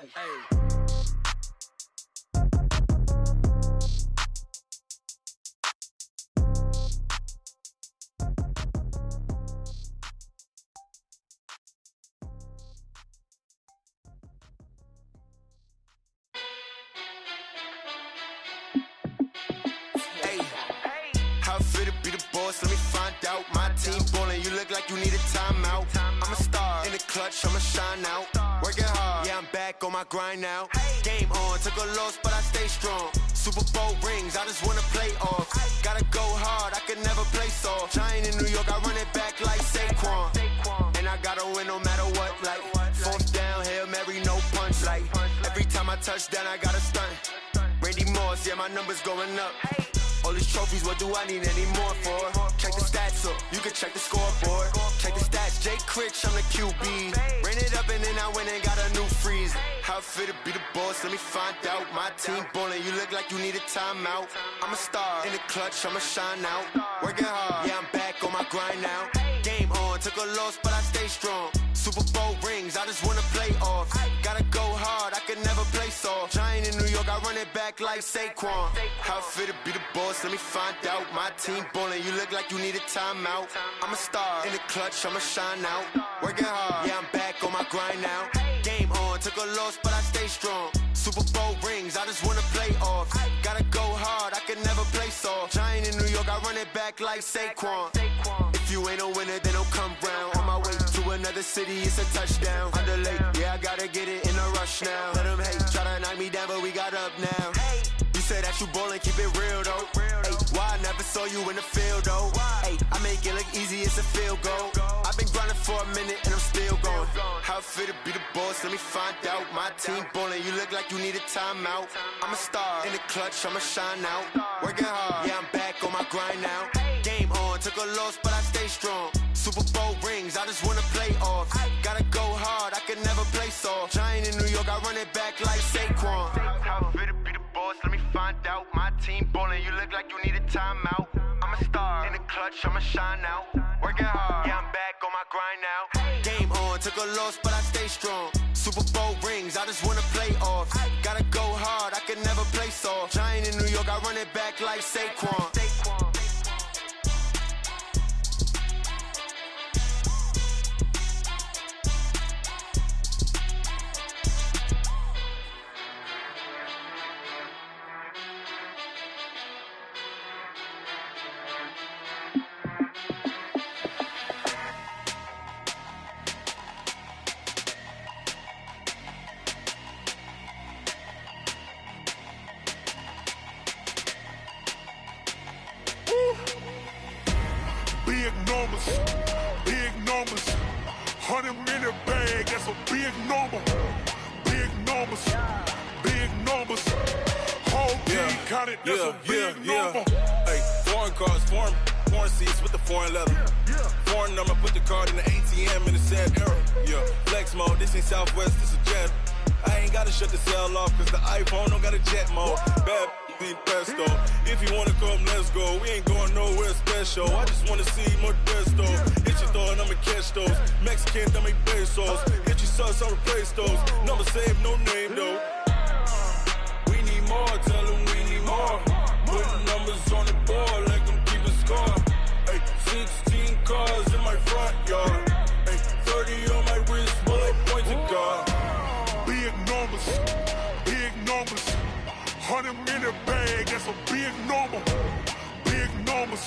Let me find out. My team ballin', you look like you need a timeout. I'm a star in the clutch, I'ma shine out. Working hard, yeah, I'm back on my grind now. Game on, took a loss, but I stay strong. Super Bowl rings, I just wanna play off. Gotta go hard, I can never play soft. Giant in New York, I run it back like Saquon. And I gotta win no matter what, like 4th down, Hail Mary, no punch. Like every time I touch down, I gotta stunt. Randy Moss, yeah, my numbers going up. All these trophies, what do I need any more for? Check the stats up, you can check the scoreboard. Check the stats, Jay Critch, I'm the QB. Ran it up and then I went and got a new freeze. How it feel to be the boss, let me find out. My team ballin', you look like you need a timeout. I'm a star in the clutch, I'ma shine out. Working hard, yeah, I'm back on my grind now. Game on, took a loss, but I stay strong. Super Bowl rings, I just wanna play off. Gotta Gotta go hard, I can never play soft. Giant in New York, I run it back like Saquon. How fit to be the boss, let me find out. My team ballin', you look like you need a timeout. I'm a star, in the clutch, I'ma shine out. Working hard, yeah, I'm back on my grind now. Game on, took a loss, but I stay strong. Super Bowl rings, I just wanna play off. Gotta go hard, I can never play soft. Giant in New York, I run it back like Saquon. If you ain't a winner, then don't come round. On my way to another city, it's a touchdown. Underlay, yeah, I gotta get it in a rush now. Let them hate, try to knock me down, but we got up now. You said that you ballin', keep it real though. Ay, why I never saw you in the field though? Ay, I make it look easy, it's a field goal. I've been grinding for a minute and I'm still going. How fit to be the boss, let me find out. My team ballin', you look like you need a timeout. I'm a star, in the clutch, I'ma shine out. Working hard, yeah, I'm back on my grind now. Game on, took a loss, but I stay strong. Super Bowl rings, I just wanna play off. Gotta go hard, I can never play soft. Giant in New York, I run it back like Saquon. How fit to be the boss, let me find out. My team ballin', you look like you need a timeout. I'm a star, in the clutch, I'ma shine out. Working hard, yeah, I'm back on my grind now. Game on, took a loss, but I stay strong. Super Bowl rings, I just wanna play off. Gotta go hard, I can never play soft. Giant in New York, I run it back like Saquon. Big numbers, 100-minute bag, that's a big number. Big numbers, whole team counted, that's a big number. Hey, foreign cars, foreign seats with the foreign leather. Foreign number, put the card in the ATM in the sad era. Yeah, flex mode, this ain't Southwest, this is jet. I ain't gotta shut the cell off, cause the iPhone don't got a jet mode. Bad need pesto. If you wanna come, let's go. We ain't going nowhere special. I just wanna see more desto. Hit your throw and I'ma catch those. Mexican, dummy pesos. Hit your sauce, I'll replace those. Number save, no name though. We need more, tell them we need more. Putting numbers on the board, like them keep a score. Hey, 16 cars in my front yard. Hey, 30 on my wrist, bullet pointed car. Big numbers, 100-minute bag, that's a big number. Big numbers,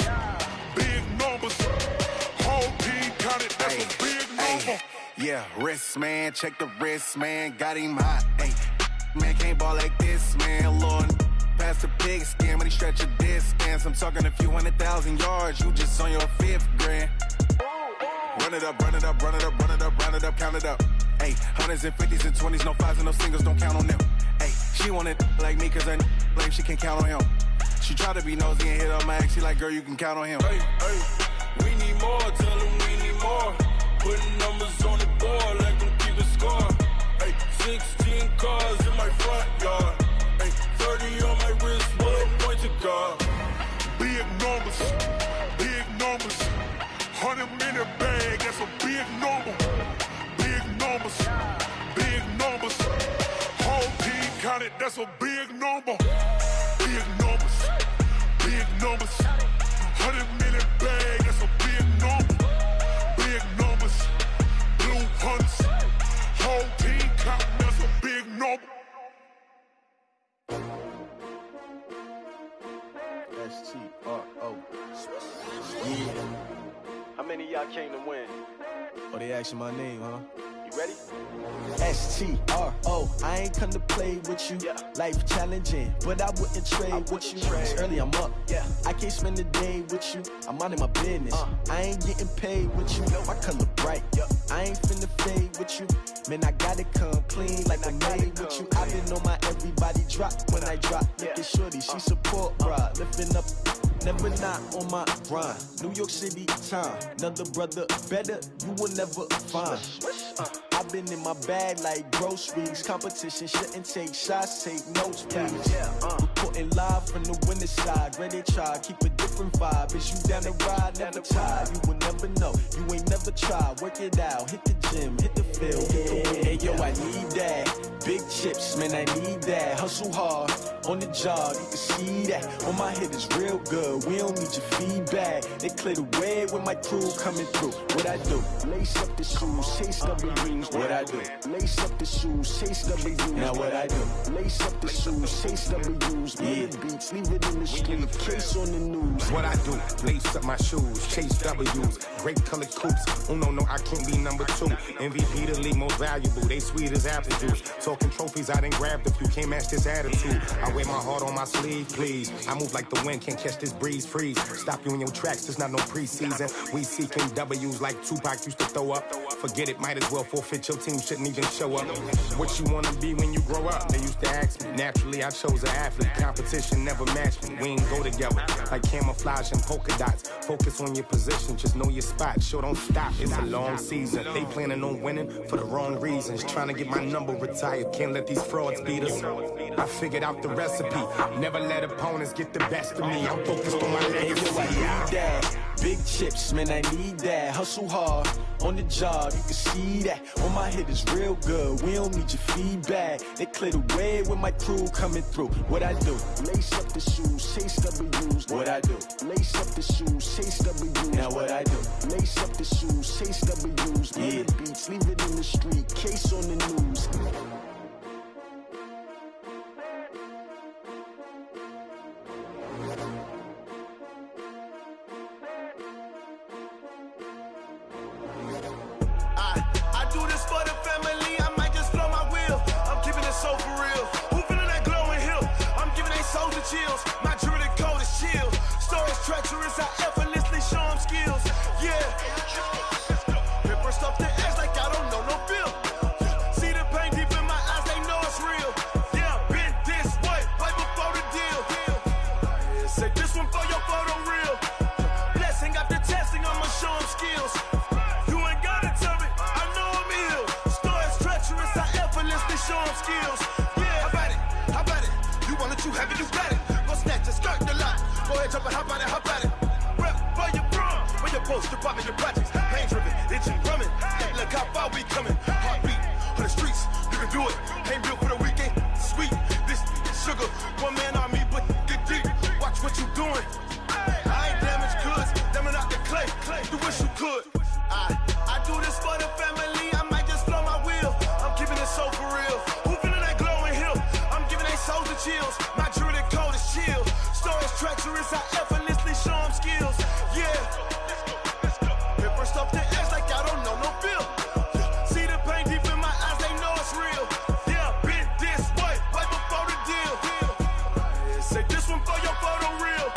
whole team counted, that's a big number. Yeah, wrist man, check the wrist man, got him hot. Ay, man can't ball like this, man. Lord, past the pig skin when he stretch a distance. I'm talking a few 100,000 yards, you just on your 5th grand. Run it up, count it up. Ay, 100s and 50s and 20s, no 5s and no singles, don't count on them. Ay, she want it like me, cause I blame she can count on him. She try to be nosy and hit up my ex, she like, girl, you can count on him. Hey, we need more, tell them we need more. Putting numbers on the board, like them keep a score. Hey, 16 cars in my front yard. Hey, 30 on my wrist, bullet pointed car. Big numbers, 100-minute bag, that's a big number. Big numbers, whole team counted, that's a big number. Big numbers, 100-minute bag, that's a big number. Big numbers, blue hunts, whole team counting, that's a big number. S-T-R-O. Yeah. How many of y'all came to win? Oh, they asking my name, huh? You ready? S-T-R-O. I ain't come to play with you. Yeah. Life challenging, but I wouldn't trade with you. It's early, I'm up. Yeah. I can't spend the day with you. I'm minding my business. I ain't getting paid with you. My color bright. I ain't finna fade with you. Man, I got it come clean like I'm made with you. I been on my everybody drop when I drop. Look at shorty, she support, bruh. Lifting up. Never not on my grind. New York City time. Another brother better, you will never find. I've been in my bag like groceries. Competition shouldn't take shots, take notes, please. reporting live from the winter side. Ready to try, keep a different vibe. Is you down the ride, never tired. You will never know, you ain't never tried. Work it out, hit the gym, hit the field, hit the wind. Hey yo, I need that. Big chips, man, I need that. Hustle hard, on the job, you can see that. On my head is real good, we don't need your feedback. They clear the way with my crew coming through. What I do? Lace up the shoes, chase W's. What I do? Lace up the shoes, chase W's. Now what I do? Lace up the shoes, chase W's. Yeah. Beats, leave it in the street, case on the news. What I do? Lace up my shoes, chase W's. Great colored coops. Oh no, I can't be number 2. MVP the league most valuable. They sweet as apple juice. Talking trophies, I done grabbed a few. Can't match this attitude. I wear my heart on my sleeve, please. I move like the wind, can't catch this breeze. Freeze. Stop you in your tracks. There's not no preseason. We seeking W's like Tupac used to throw up. Forget it, might as well forfeit. Your team shouldn't even show up. What you wanna be when you grow up? They used to ask me. Naturally, I chose an athlete. Competition never matched me. We ain't go together like camouflage and polka dots. Focus on your position, just know your spot. Sure, don't stop. It's a long season. They planning on winning for the wrong reasons. Trying to get my number retired. Can't let these frauds beat us. I figured out the recipe. Never let opponents get the best of me. I'm focused on my legacy. Big chips, man, I need that. Hustle hard, on the job, you can see that. On my head is real good, we don't need your feedback. They clear the way with my crew coming through. What I do? Lace up the shoes, chase W's. What I do? Lace up the shoes, chase W's. Now what I do? Lace up the shoes, chase W's. Yeah. Beats, leave it in the street, case on the news. Chills. My jewelry code is chill. Stories treacherous, I effortlessly show them skills. Yeah. Paper stuff the edge like I don't know no feel. See the pain deep in my eyes, they know it's real. Yeah, been this way, right before the deal. Say this one for your photo real. Blessing after testing, I'ma show them skills. You ain't gotta tell me, I know I'm ill. Stories treacherous, I effortlessly show them skills. Yeah, how about it? You want it, you have it, you got it. Skirt the lot. Go ahead, jump and hop on it. Rep where you from? Where you post, department, your projects. Pain driven, itching, drumming. Hey, look how far we coming. Heartbeat on the streets, you can do it. Ain't built for the weekend. Sweet, this sugar. One man army, but get deep. Watch what you doing. I ain't damaged goods, damn out the clay. You wish you could. I do this for the family. I might just blow my wheel. I'm keeping it so for real. Who feeling that glowing hill? I'm giving they souls the chills. My jewelry code is chill. Stories treacherous, I effortlessly show them skills. Yeah. Paper stuff the edge like I don't know no feel. See the pain deep in my eyes, they know it's real. Yeah, been this way, right before the deal. Say this one for your photo real.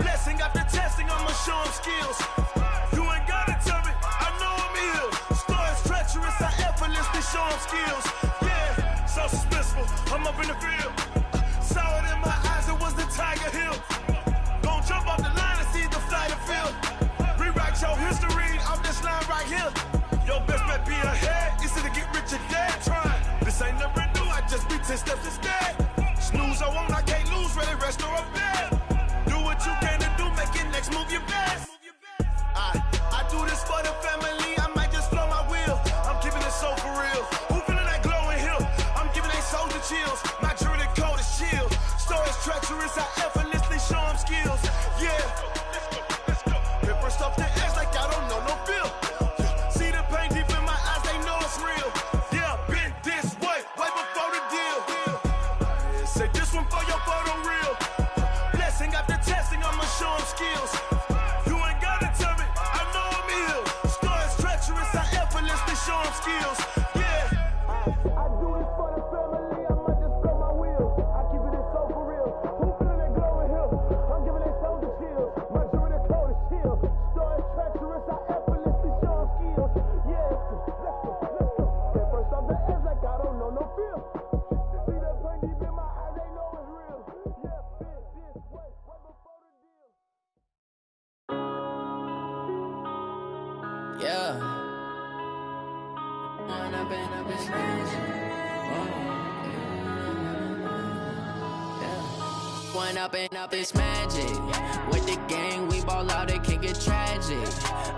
Blessing after testing, I'ma show them skills. You ain't gotta tell me, I know I'm ill. Stories treacherous, I effortlessly show them skills. Yeah, so suspenseful, I'm up in the field. Saw it in my eyes, it was the Tiger Hill. Gon' jump off the line and see the flight of field. Rewrite your history off this line right here. Your best bet be ahead, easy to get rich or dead. Trying, this ain't never new, I just be 10 steps instead. Snooze I won't, I can't lose, ready, rest or a bed. Do what you can to do, make it next move your best. I do this for the family, I might just blow my wheel. I'm keeping it so for real. Who feeling that glowing hill? I'm giving they souls the chills. My jewelry code is chill. Stories treacherous, I effortlessly show them skills. Yeah. Paper stuff the edge like I don't know no feel. See the pain deep in my eyes, they know it's real. Yeah, been this way, right before the deal. Say this one for your photo real. Blessing after testing, I'ma show them skills. You ain't gotta tell me, I know I'm ill. Stories treacherous, I effortlessly show them skills. Yeah. I do this for the family, I might just blow my wheel. I keep it so for real. Who feeling that glowing hill? I'm giving they souls the chills. My jewelry code is chill. Stories treacherous, I effortlessly show them skills. Yeah, let's go. That first off the edge like I don't know no feel. See that pain deep in my eyes, they know it's real. Yeah, been this way, right before the deal. Yeah. I've been strange. Yeah. One up and up, it's magic. With the gang, we ball out, it can get tragic.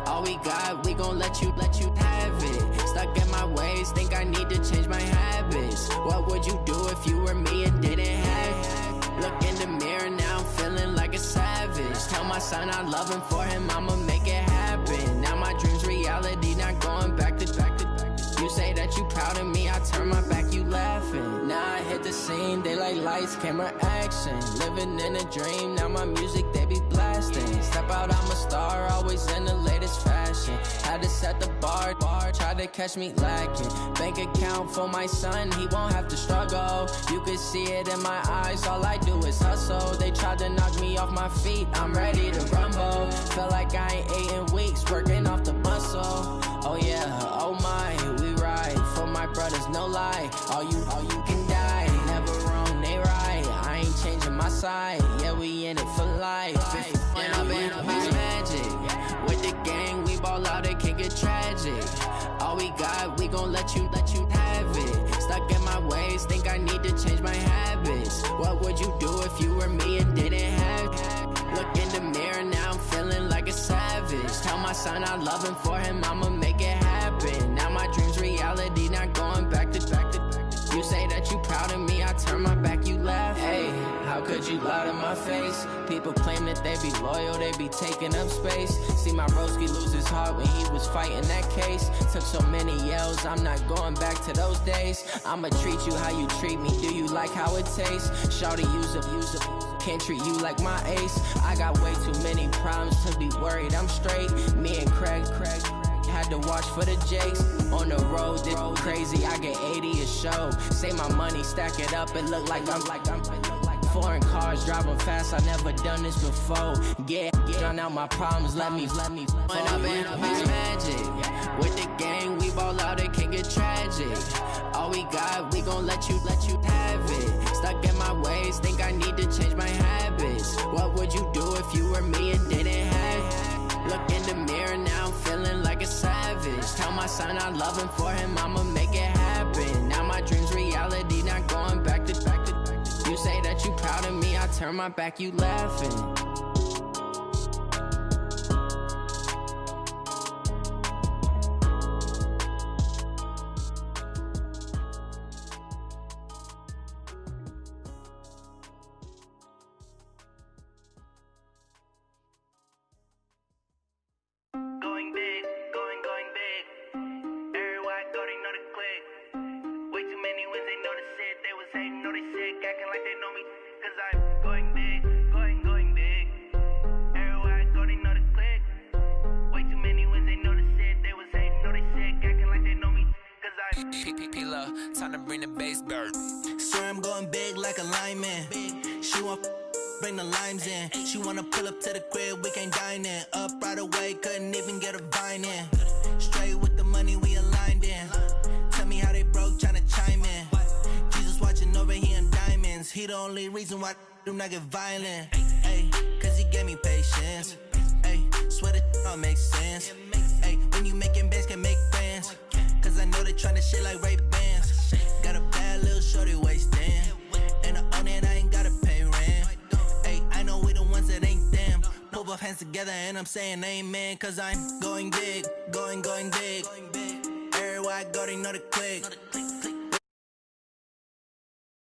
All we got, we gon' let you have it. Stuck in my ways, think I need to change my habits. What would you do if you were me and didn't have it? Look in the mirror, now I'm feeling like a savage. Tell my son I love him, for him I'ma make it happen. Now my dream's reality, not going back to. You say that you proud of me, I turn my back, you laughing. Now I hit the scene, they like lights, camera, action. Living in a dream, now my music, they be blasting. Step out, I'm a star, always in the latest fashion. Had to set the bar, tried to catch me lacking. Bank account for my son, he won't have to struggle. You can see it in my eyes, all I do is hustle. They tried to knock me off my feet, I'm ready to rumble. Feel like I ain't ate in weeks, working off the muscle. Oh yeah, oh my, we ride for my brothers, no lie. All you can die, never wrong, they right. I ain't changing my side, yeah, we in it for life. When I've been it's magic. With the gang, we ball out, it can get tragic. All we got, we gon' let you have it. Stuck in my ways, think I need to change my habits. What would you do if you were me and didn't have it? Look in the mirror, now I'm feeling like a savage. Tell my son I love him, for him I'ma make it happen. Now my dream's reality, not going back to. You say that you proud of me, I turn my back, you laugh. Hey, how could you lie to my face? People claim that they be loyal, they be taking up space. See my broski lose his heart when he was fighting that case. Took so many yells, I'm not going back to those days. I'ma treat you how you treat me, do you like how it tastes? Shawty, use up, can't treat you like my ace. I got way too many problems to be worried, I'm straight. Me and Craig had to watch for the Jakes. On the road, this crazy, I get 80 a show. Say my money, stack it up, it look like I'm foreign cars, driving fast, I never done this before. Drown out my problems, let me When I've been it's magic. With the gang, we ball out, it can get tragic. All we got, we gon' let you have it. Stuck in my ways, think I need to change my habits. What would you do if you were me and didn't have it? Look in the mirror, now I'm feeling like a savage. Tell my son I love him, for him I'ma make it happen. Now my dream's reality, not going back to. You say that you proud of me, I turn my back, you laughing. Time to bring the bass dirt. Swear I'm going big like a lineman. She want bring the limes in. She wanna pull up to the crib, we can't dine in. Up right away, couldn't even get a vine in. Straight with the money, we aligned in. Tell me how they broke, tryna chime in. Jesus watching over here in diamonds. He the only reason why do not get violent. Ay, cause he gave me patience. Ay, swear that all makes sense. Ay, when you making bands, can make friends. Cause I know they tryna shit like Ray Bans. Got a bad little shorty wasting. And I own it, I ain't gotta pay rent. Ay, I know we the ones that ain't them. Put both hands together and I'm saying amen. Cause I'm going big, going big. Everywhere I go, they know the click.